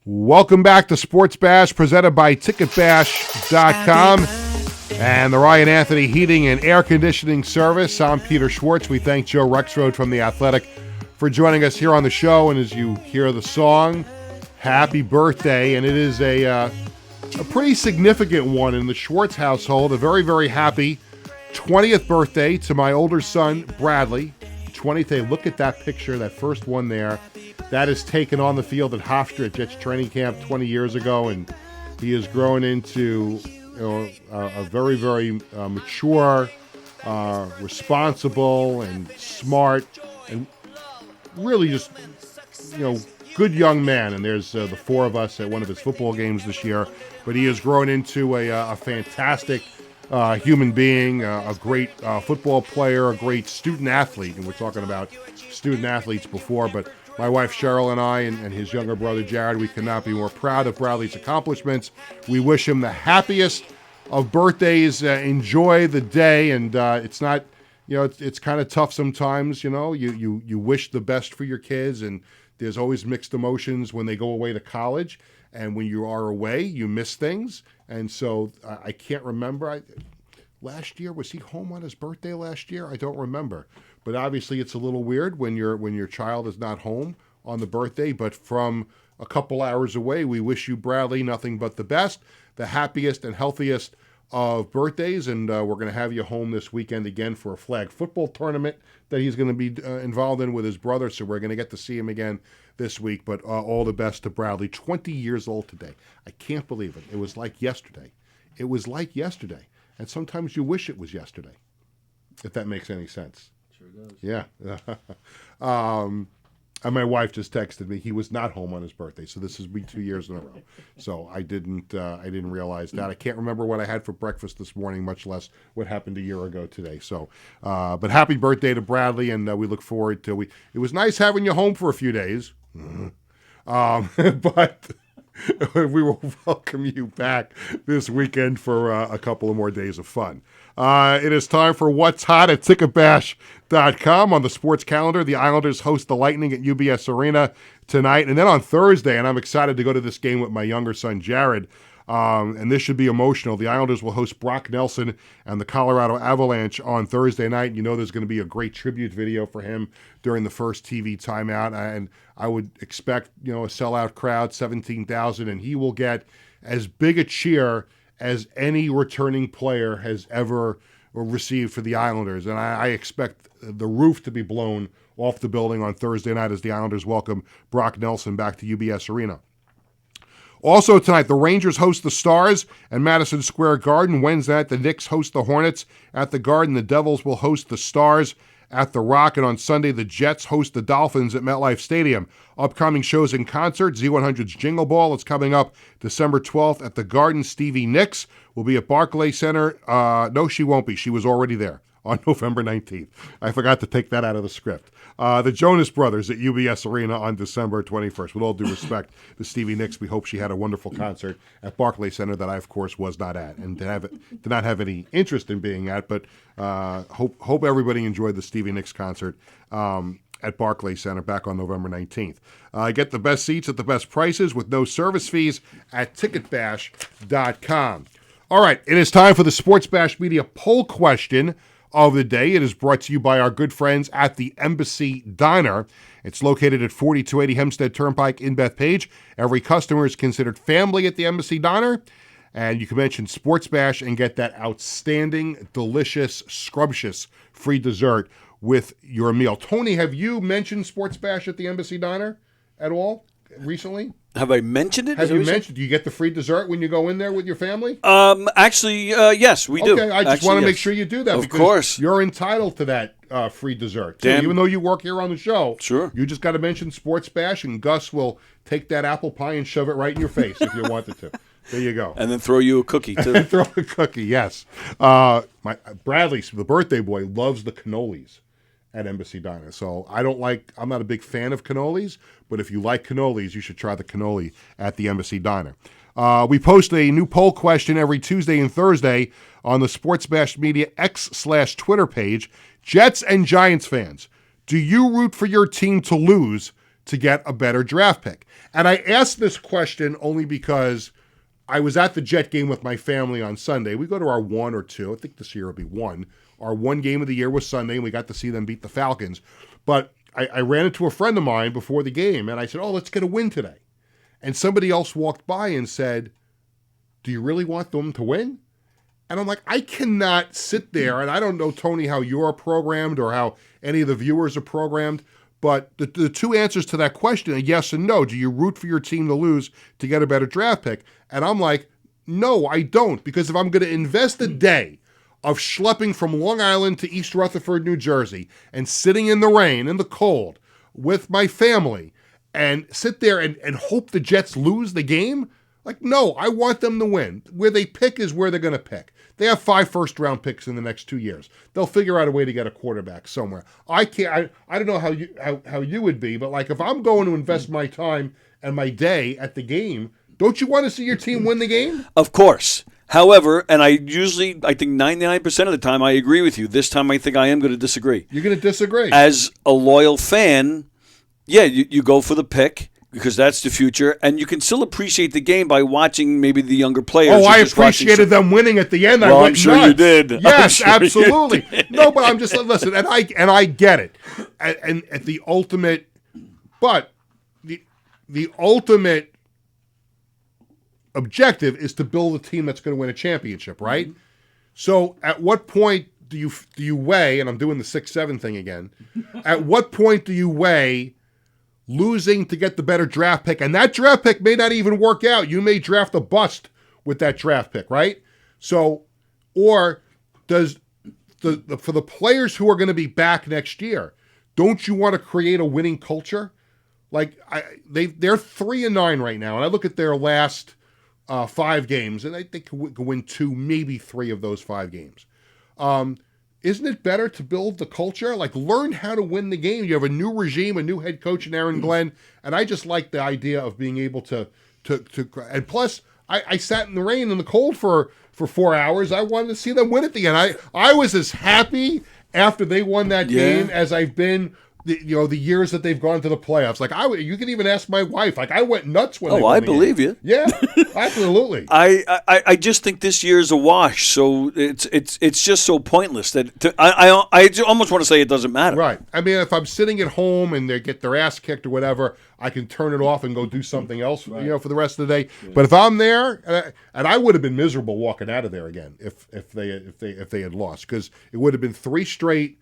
Welcome back to Sports Bash, presented by TicketBash.com and the Ryan Anthony Heating and Air Conditioning Service. I'm Peter Schwartz. We thank Joe Rexroad from The Athletic for joining us here on the show. And as you hear the song, happy birthday. And it is a pretty significant one in the Schwartz household. A very, very happy 20th birthday to my older son, Bradley. 20th. Look at that picture, that first one there. That is taken on the field at Hofstra at Jets training camp 20 years ago, and he has grown into a very, very mature, responsible, and smart, and really just good young man. And there's the four of us at one of his football games this year. But he has grown into a fantastic human being, a great football player, a great student athlete. And we're talking about student athletes before, but my wife Cheryl and I and his younger brother Jared, we cannot be more proud of Bradley's accomplishments. We wish him the happiest of birthdays. Enjoy the day, and it's not, it's kind of tough sometimes. You wish the best for your kids, and there's always mixed emotions when they go away to college, and when you are away, you miss things. And so I can't remember. Last year, was he home on his birthday last year? I don't remember. But obviously, it's a little weird when your child is not home on the birthday. But from a couple hours away, we wish you, Bradley, nothing but the best, the happiest and healthiest of birthdays. And we're going to have you home this weekend again for a flag football tournament that he's going to be involved in with his brother. So we're going to get to see him again this week. But all the best to Bradley, 20 years old today. I can't believe it. It was like yesterday. It was like yesterday. And sometimes you wish it was yesterday, if that makes any sense. Sure does. Yeah. And my wife just texted me. He was not home on his birthday, so this has been 2 years in a row. So I didn't realize that. I can't remember what I had for breakfast this morning, much less what happened a year ago today. So, but happy birthday to Bradley, and we look forward to it was nice having you home for a few days, but. We will welcome you back this weekend for a couple of more days of fun. It is time for What's Hot at TicketBash.com. On the sports calendar, the Islanders host the Lightning at UBS Arena tonight. And then on Thursday, and I'm excited to go to this game with my younger son, Jared, And this should be emotional. The Islanders will host Brock Nelson and the Colorado Avalanche on Thursday night. You know there's going to be a great tribute video for him during the first TV timeout. And I would expect, a sellout crowd, 17,000, and he will get as big a cheer as any returning player has ever received for the Islanders. And I expect the roof to be blown off the building on Thursday night as the Islanders welcome Brock Nelson back to UBS Arena. Also tonight, the Rangers host the Stars at Madison Square Garden. Wednesday night, the Knicks host the Hornets at the Garden. The Devils will host the Stars at the Rock. And on Sunday, the Jets host the Dolphins at MetLife Stadium. Upcoming shows and concerts, Z100's Jingle Ball. It's coming up December 12th at the Garden. Stevie Nicks will be at Barclays Center. No, she won't be. She was already there on November 19th. I forgot to take that out of the script. The Jonas Brothers at UBS Arena on December 21st. With all due respect to Stevie Nicks, we hope she had a wonderful concert at Barclays Center that I, of course, was not at and did not have any interest in being at, but hope everybody enjoyed the Stevie Nicks concert at Barclays Center back on November 19th. Get the best seats at the best prices with no service fees at ticketbash.com. All right, it is time for the Sports Bash Media poll question of the day. It is brought to you by our good friends at the Embassy Diner. It's located at 4280 Hempstead Turnpike in Bethpage. Every customer is considered family at the Embassy Diner. And you can mention Sports Bash and get that outstanding, delicious, scrumptious free dessert with your meal. Tony, have you mentioned Sports Bash at the Embassy Diner at all recently? Have I mentioned it? Have you mentioned? Do you get the free dessert when you go in there with your family? Actually, yes, we do. Okay, I just want to make sure you do that. Of course. You're entitled to that free dessert. Too. Damn. Even though you work here on the show. Sure. You just got to mention Sports Bash, and Gus will take that apple pie and shove it right in your face if you wanted to. There you go. And then throw you a cookie, too. Throw a cookie, yes. Bradley, the birthday boy, loves the cannolis at Embassy Diner. So I'm not a big fan of cannolis, but if you like cannolis, you should try the cannoli at the Embassy Diner. We post a new poll question every Tuesday and Thursday on the Sports Bash Media X/Twitter page. Jets and Giants fans, do you root for your team to lose to get a better draft pick? And I asked this question only because I was at the Jet game with my family on Sunday. We go to our one or two. I think this year will be one. Our one game of the year was Sunday, and we got to see them beat the Falcons. But I ran into a friend of mine before the game, and I said, let's get a win today. And somebody else walked by and said, do you really want them to win? And I'm like, I cannot sit there, and I don't know, Tony, how you're programmed or how any of the viewers are programmed, but the two answers to that question are yes and no. Do you root for your team to lose to get a better draft pick? And I'm like, no, I don't, because if I'm going to invest a day of schlepping from Long Island to East Rutherford, New Jersey, and sitting in the rain and the cold with my family and sit there and hope the Jets lose the game, like, no, I want them to win. Where they pick is where they're going to pick. They have 5 first-round picks in the next 2 years. They'll figure out a way to get a quarterback somewhere. I don't know how you would be, but like if I'm going to invest my time and my day at the game, don't you want to see your team win the game? Of course. However, and I think 99% of the time I agree with you. This time I think I am going to disagree. You're going to disagree. As a loyal fan, yeah, you go for the pick because that's the future, and you can still appreciate the game by watching maybe the younger players. Oh, I appreciated them winning at the end. Well, I'm sure you did. Yes, sure absolutely. No, but I'm just listen, and I get it. And at the ultimate, but the ultimate objective is to build a team that's going to win a championship, right? Mm-hmm. So at what point do you weigh, and I'm doing the 6-7 thing again, at what point do you weigh losing to get the better draft pick? And that draft pick may not even work out. You may draft a bust with that draft pick, right? So, or does for the players who are going to be back next year, don't you want to create a winning culture? Like they're 3-9 right now, and I look at their last 5 games, and I think could win 2, maybe 3 of those 5 games. Isn't it better to build the culture? Like, learn how to win the game. You have a new regime, a new head coach in Aaron Glenn, and I just like the idea of being able to and plus, I sat in the rain and the cold for 4 hours. I wanted to see them win at the end. I was as happy after they won that game as I've been the years that they've gone to the playoffs. Like you can even ask my wife. Like I went nuts when. Oh, I believe you. Yeah, absolutely. I just think this year is a wash. So it's just so pointless that I almost want to say it doesn't matter. Right. I mean, if I'm sitting at home and they get their ass kicked or whatever, I can turn it off and go do something else. For the rest of the day. Yeah. But if I'm there, and I would have been miserable walking out of there again if they had lost, because it would have been 4 straight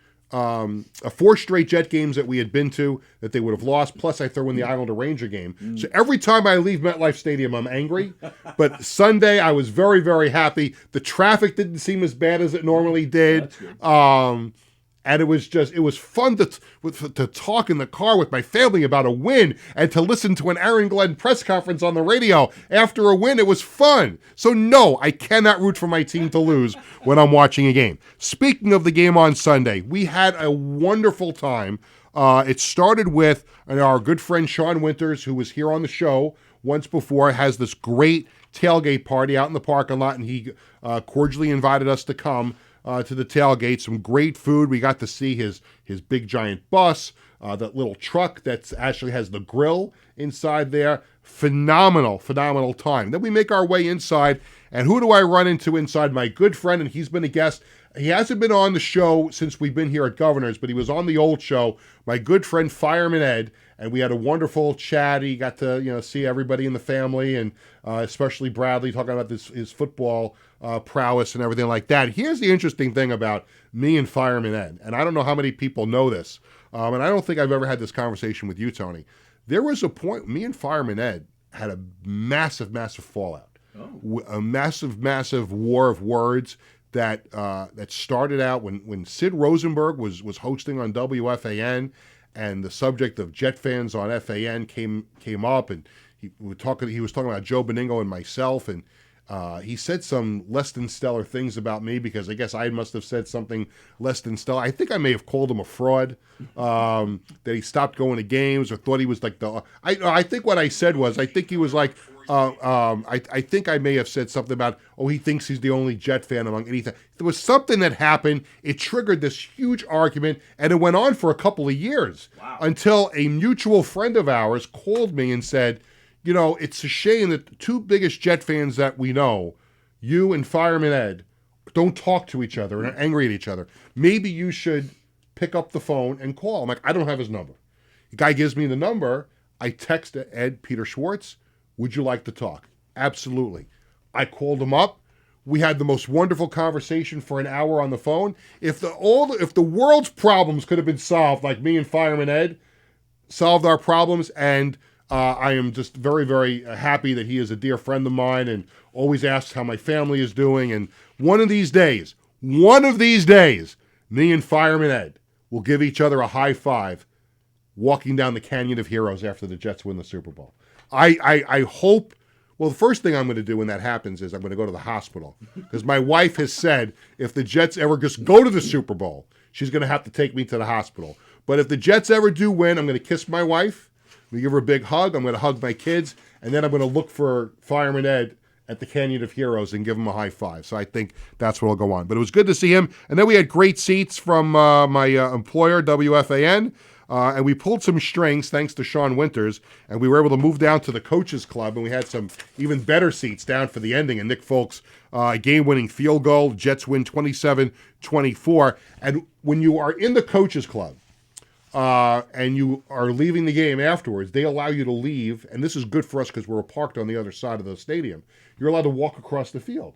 Jet games that we had been to that they would have lost, plus I throw in the Islander Ranger game. So every time I leave MetLife Stadium, I'm angry. But Sunday, I was very, very happy. The traffic didn't seem as bad as it normally did. And it was fun to talk in the car with my family about a win and to listen to an Aaron Glenn press conference on the radio after a win. It was fun. So no, I cannot root for my team to lose when I'm watching a game. Speaking of the game on Sunday, we had a wonderful time. It started with our good friend Sean Winters, who was here on the show once before, has this great tailgate party out in the parking lot, and he cordially invited us to come to the tailgate. Some great food. We got to see his big giant bus, that little truck that actually has the grill inside there. Phenomenal time. Then we make our way inside, and who do I run into inside? My good friend, and he's been a guest. He hasn't been on the show since we've been here at Governor's, but he was on the old show. My good friend Fireman Ed, and we had a wonderful chat. He got to see everybody in the family, and especially Bradley talking about his football prowess and everything like that. Here's the interesting thing about me and Fireman Ed, and I don't know how many people know this, and I don't think I've ever had this conversation with you, Tony. There was a point, me and Fireman Ed had a massive fallout. A massive war of words that started out when Sid Rosenberg was hosting on WFAN, and the subject of Jet fans on FAN came up, and he was talking about Joe Beningo and myself, and he said some less than stellar things about me because I guess I must have said something less than stellar. I think I may have called him a fraud, that he stopped going to games or thought he was like I think what I said was, I think he was like, I think I may have said something about, he thinks he's the only Jet fan among anything. There was something that happened. It triggered this huge argument, and it went on for a couple of years. Wow. Until a mutual friend of ours called me and said, it's a shame that the two biggest Jet fans that we know, you and Fireman Ed, don't talk to each other and are angry at each other. Maybe you should pick up the phone and call. I'm like, I don't have his number. The guy gives me the number. I text Ed, Peter Schwartz, would you like to talk? Absolutely. I called him up. We had the most wonderful conversation for an hour on the phone. If the world's problems could have been solved, like me and Fireman Ed solved our problems, and I am just very, very happy that he is a dear friend of mine and always asks how my family is doing. And one of these days, me and Fireman Ed will give each other a high five walking down the Canyon of Heroes after the Jets win the Super Bowl. I hope. Well, the first thing I'm going to do when that happens is I'm going to go to the hospital, because my wife has said if the Jets ever just go to the Super Bowl, she's going to have to take me to the hospital. But if the Jets ever do win, I'm going to kiss my wife. I'm going to give her a big hug. I'm going to hug my kids. And then I'm going to look for Fireman Ed at the Canyon of Heroes and give him a high five. So I think that's what will go on. But it was good to see him. And then we had great seats from my employer, WFAN. And we pulled some strings thanks to Sean Winters, and we were able to move down to the Coaches Club, and we had some even better seats down for the ending. And Nick Folk's game-winning field goal. Jets win 27-24. And when you are in the Coaches Club and you are leaving the game afterwards, they allow you to leave, and this is good for us because we're parked on the other side of the stadium. You're allowed to walk across the field.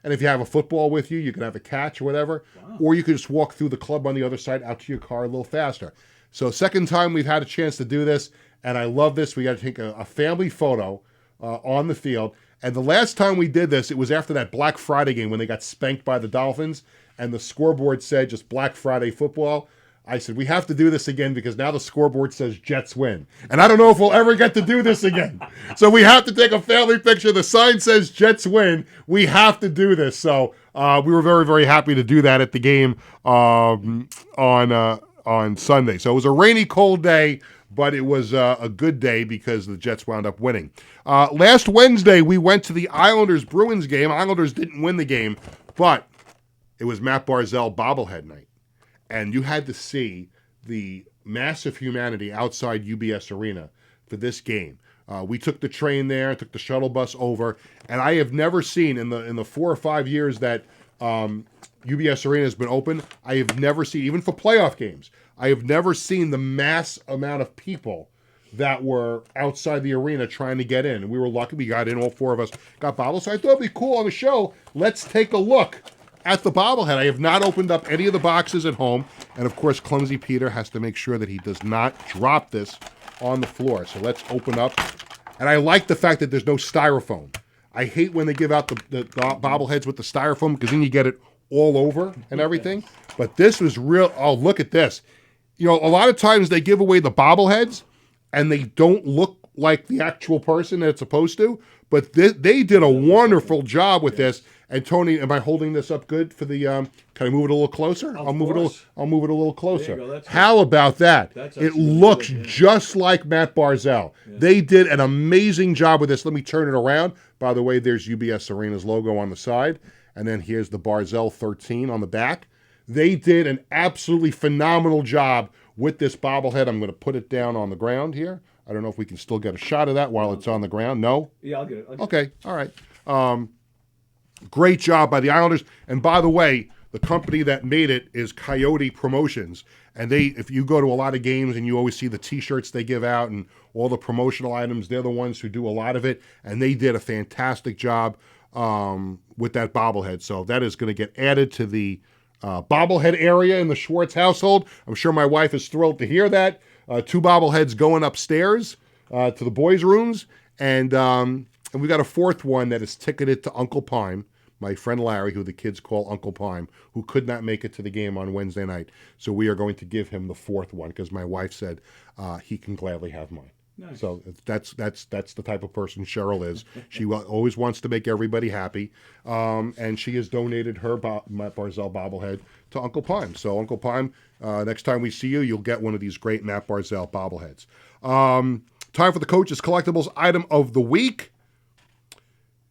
And if you have a football with you, you can have a catch or whatever, or you can just walk through the club on the other side out to your car a little faster. So second time we've had a chance to do this, and I love this. We got to take a family photo on the field. And the last time we did this, it was after that Black Friday game when they got spanked by the Dolphins, and the scoreboard said just Black Friday football. I said, we have to do this again because now the scoreboard says Jets win. And I don't know if we'll ever get to do this again. So we have to take a family picture. The sign says Jets win. We have to do this. So we were very, very happy to do that at the game on Sunday. So it was a rainy, cold day, but it was a good day because the Jets wound up winning. Last Wednesday, we went to the Islanders-Bruins game. Islanders didn't win the game, but it was Matt Barzal bobblehead night. And you had to see the massive humanity outside UBS Arena for this game. We took the train there, took the shuttle bus over, and I have never seen in the 4 or 5 years that UBS Arena has been open, I have never seen, even for playoff games, I have never seen the mass amount of people that were outside the arena trying to get in. And we were lucky we got in, all 4 of us got bottles. So I thought it'd be cool on the show. Let's take a look at the bobblehead. I have not opened up any of the boxes at home. And of course, Clumsy Peter has to make sure that he does not drop this on the floor. So let's open up. And I like the fact that there's no styrofoam. I hate when they give out the bobbleheads with the styrofoam because then you get it all over and everything. But this was real. Oh, look at this. You know, a lot of times they give away the bobbleheads and they don't look like the actual person that it's supposed to. But they did a wonderful job with this. And Tony, am I holding this up good for the? Can I move it a little closer? I'll move it a little closer. How about that? It looks just like Matt Barzal. Yeah. They did an amazing job with this. Let me turn it around. By the way, there's UBS Arena's logo on the side, and then here's the Barzal 13 on the back. They did an absolutely phenomenal job with this bobblehead. I'm going to put it down on the ground here. I don't know if we can still get a shot of that while it's on the ground. No? Yeah, I'll get it. Okay, all right. Great job by the Islanders. And by the way, the company that made it is Coyote Promotions. And if you go to a lot of games and you always see the T-shirts they give out and all the promotional items, they're the ones who do a lot of it. And they did a fantastic job with that bobblehead. So that is going to get added to the bobblehead area in the Schwartz household. I'm sure my wife is thrilled to hear that. 2 bobbleheads going upstairs to the boys' rooms. And we got a 4th one that is ticketed to Uncle Pime, my friend Larry, who the kids call Uncle Pime, who could not make it to the game on Wednesday night. So we are going to give him the 4th one because my wife said he can gladly have mine. Nice. So that's the type of person Cheryl is. She always wants to make everybody happy, and she has donated her Matt Barzal bobblehead to Uncle Pime. So Uncle Pime, next time we see you, you'll get one of these great Matt Barzal bobbleheads. Time for the Coach's Collectibles item of the week.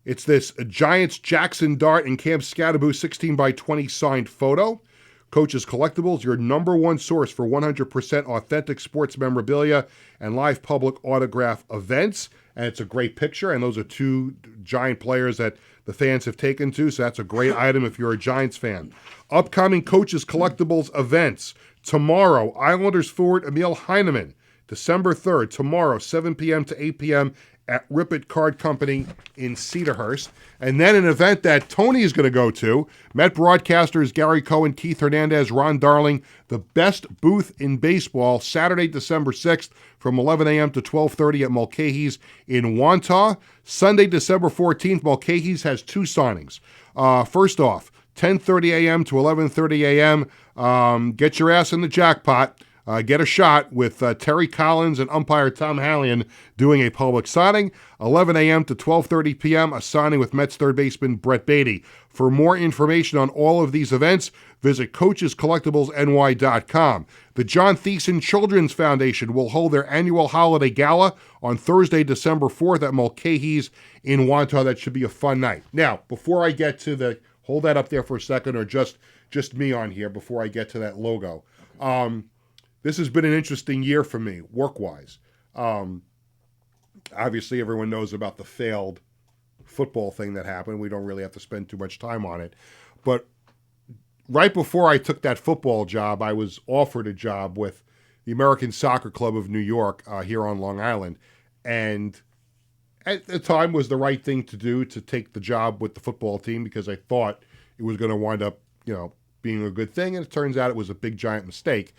It's this Giants Jackson Dart and Camp Scatterboo 16x20 signed photo. Coach's Collectibles, your number one source for 100% authentic sports memorabilia and live public autograph events. And it's a great picture. And those are 2 Giant players that the fans have taken to. So that's a great item if you're a Giants fan. Upcoming Coach's Collectibles events. Tomorrow, Islanders forward Emil Heineman. December 3rd, tomorrow, 7 p.m. to 8 p.m. at Rip-It Card Company in Cedarhurst. And then an event that Tony is going to go to, Met broadcasters Gary Cohen, Keith Hernandez, Ron Darling, the best booth in baseball, Saturday, December 6th from 11 a.m. to 12:30 at Mulcahy's in Wantagh. Sunday, December 14th, Mulcahy's has 2 signings. First off, 10:30 a.m. to 11:30 a.m. Get your ass in the jackpot. Get a shot with Terry Collins and umpire Tom Hallion doing a public signing. 11 a.m. to 12:30 p.m., a signing with Mets third baseman Brett Beatty. For more information on all of these events, visit coachescollectiblesny.com. The John Thiessen Children's Foundation will hold their annual holiday gala on Thursday, December 4th at Mulcahy's in Wantagh. That should be a fun night. Now, before I get to hold that up there for a second, or just me on here before I get to that logo. This has been an interesting year for me, work-wise. Obviously, everyone knows about the failed football thing that happened. We don't really have to spend too much time on it. But right before I took that football job, I was offered a job with the American Soccer Club of New York here on Long Island. And at the time was the right thing to do, to take the job with the football team, because I thought it was going to wind up, being a good thing. And it turns out it was a big, giant mistake.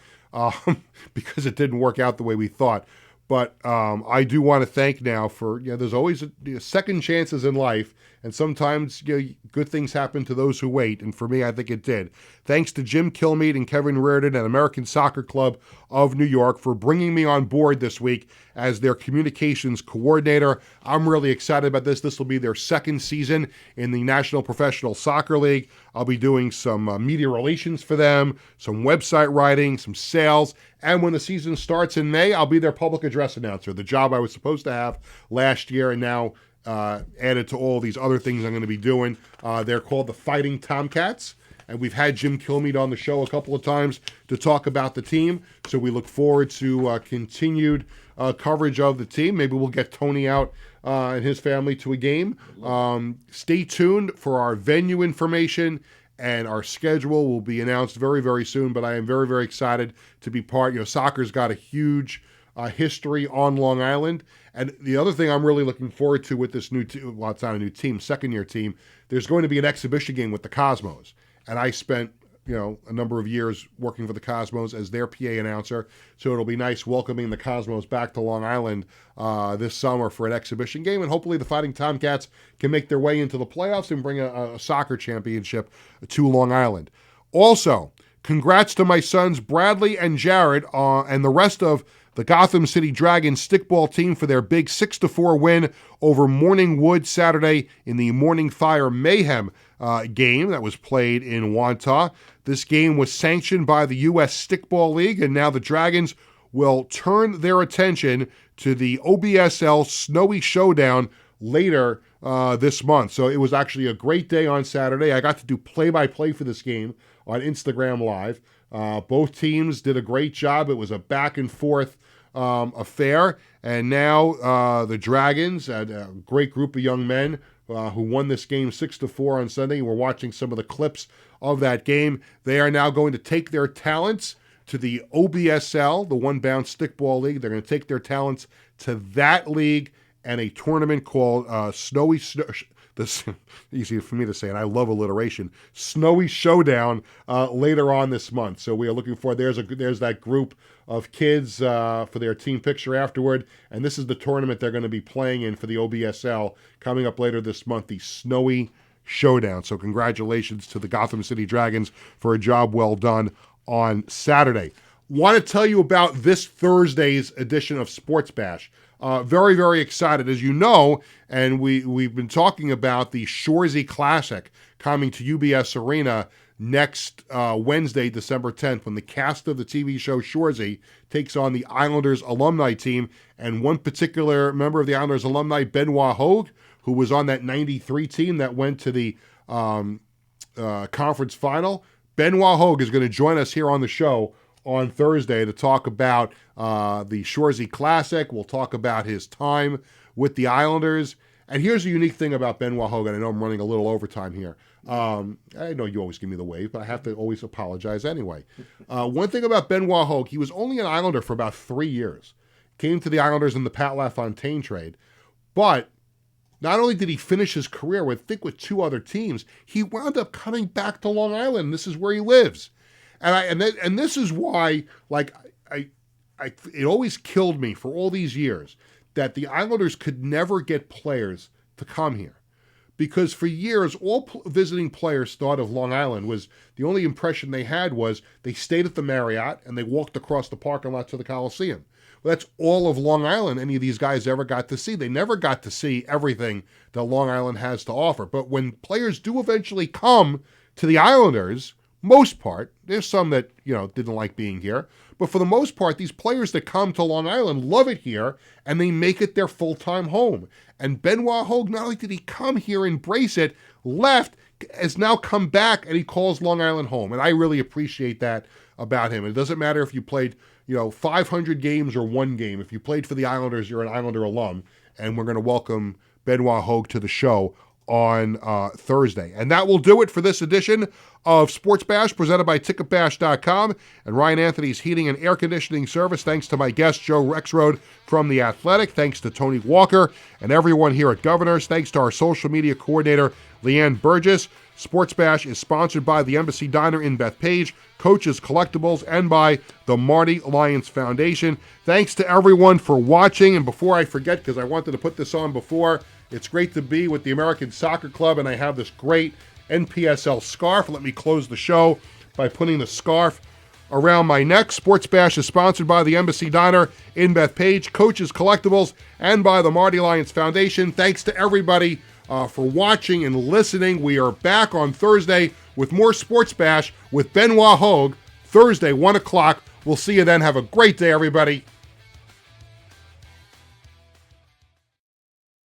Because it didn't work out the way we thought. But I do want to thank now for, there's always second chances in life, and sometimes good things happen to those who wait, and for me, I think it did. Thanks to Jim Kilmeade and Kevin Reardon at American Soccer Club of New York for bringing me on board this week as their communications coordinator. I'm really excited about this. This will be their 2nd season in the National Professional Soccer League. I'll be doing some media relations for them, some website writing, some sales, and when the season starts in May, I'll be their public address announcer, the job I was supposed to have last year and now added to all these other things I'm going to be doing. They're called the Fighting Tomcats, and we've had Jim Kilmeade on the show a couple of times to talk about the team. So we look forward to continued coverage of the team. Maybe we'll get Tony out and his family to a game. Stay tuned for our venue information, and our schedule will be announced very, very soon. But I am very, very excited to be part. Soccer's got a huge history on Long Island. And the other thing I'm really looking forward to with this new team, well, it's not a new team, second-year team, there's going to be an exhibition game with the Cosmos. And I spent, a number of years working for the Cosmos as their PA announcer. So it'll be nice welcoming the Cosmos back to Long Island this summer for an exhibition game. And hopefully the Fighting Tomcats can make their way into the playoffs and bring a soccer championship to Long Island. Also, congrats to my sons Bradley and Jared and the rest of the Gotham City Dragons stickball team for their big 6-4 win over Morningwood Saturday in the Morning Fire Mayhem game that was played in Wantagh. This game was sanctioned by the U.S. Stickball League, and now the Dragons will turn their attention to the OBSL Snowy Showdown later this month. So it was actually a great day on Saturday. I got to do play-by-play for this game on Instagram Live. Both teams did a great job. It was a back-and-forth affair, and now the Dragons, a great group of young men who won this game 6-4 on Sunday. We're watching some of the clips of that game. They are now going to take their talents to the OBSL, the One Bound Stickball League. They're going to take their talents to that league and a tournament called this easy for me to say, and I love alliteration, Snowy Showdown later on this month. So we are looking for, there's that group of kids for their team picture afterward, and this is the tournament they're going to be playing in for the OBSL coming up later this month, the Snowy Showdown. So congratulations to the Gotham City Dragons for a job well done on Saturday. Want to tell you about this Thursday's edition of Sports Bash. Very, very excited. As you know, and we've been talking about the Shoresy Classic coming to UBS Arena next Wednesday, December 10th, when the cast of the TV show Shoresy takes on the Islanders alumni team. And one particular member of the Islanders alumni, Benoit Hogue, who was on that 93 team that went to the conference final. Benoit Hogue is going to join us here on the show on Thursday to talk about the Shoresy Classic. We'll talk about his time with the Islanders. And here's a unique thing about Benoit Hogue, and I know I'm running a little overtime here. I know you always give me the wave, but I have to always apologize anyway. One thing about Benoit Hogue, he was only an Islander for about 3 years. Came to the Islanders in the Pat LaFontaine trade. But not only did he finish his career with 2 other teams, he wound up coming back to Long Island. This is where he lives. And this is why, it always killed me for all these years that the Islanders could never get players to come here. Because for years, all visiting players thought of Long Island was, the only impression they had was they stayed at the Marriott and they walked across the parking lot to the Coliseum. Well, that's all of Long Island any of these guys ever got to see. They never got to see everything that Long Island has to offer. But when players do eventually come to the Islanders, most part, there's some that, didn't like being here, but for the most part, these players that come to Long Island love it here, and they make it their full-time home. And Benoit Hogue, not only did he come here, embrace it, left, has now come back, and he calls Long Island home. And I really appreciate that about him. It doesn't matter if you played, 500 games or 1 game. If you played for the Islanders, you're an Islander alum, and we're going to welcome Benoit Hogue to the show on Thursday. And that will do it for this edition of Sports Bash, presented by TicketBash.com and Ryan Anthony's Heating and Air Conditioning Service. Thanks to my guest, Joe Rexroad from The Athletic. Thanks to Tony Walker and everyone here at Governors. Thanks to our social media coordinator, Leanne Burgess. Sports Bash is sponsored by the Embassy Diner in Bethpage, Coach's Collectibles, and by the Marty Alliance Foundation. Thanks to everyone for watching. And before I forget, because I wanted to put this on before, it's great to be with the American Soccer Club, and I have this great NPSL scarf. Let me close the show by putting the scarf around my neck. Sports Bash is sponsored by the Embassy Diner in Bethpage, Coach's Collectibles, and by the Marty Alliance Foundation. Thanks to everybody for watching and listening. We are back on Thursday with more Sports Bash with Benoit Hogue, Thursday, 1 o'clock. We'll see you then. Have a great day, everybody.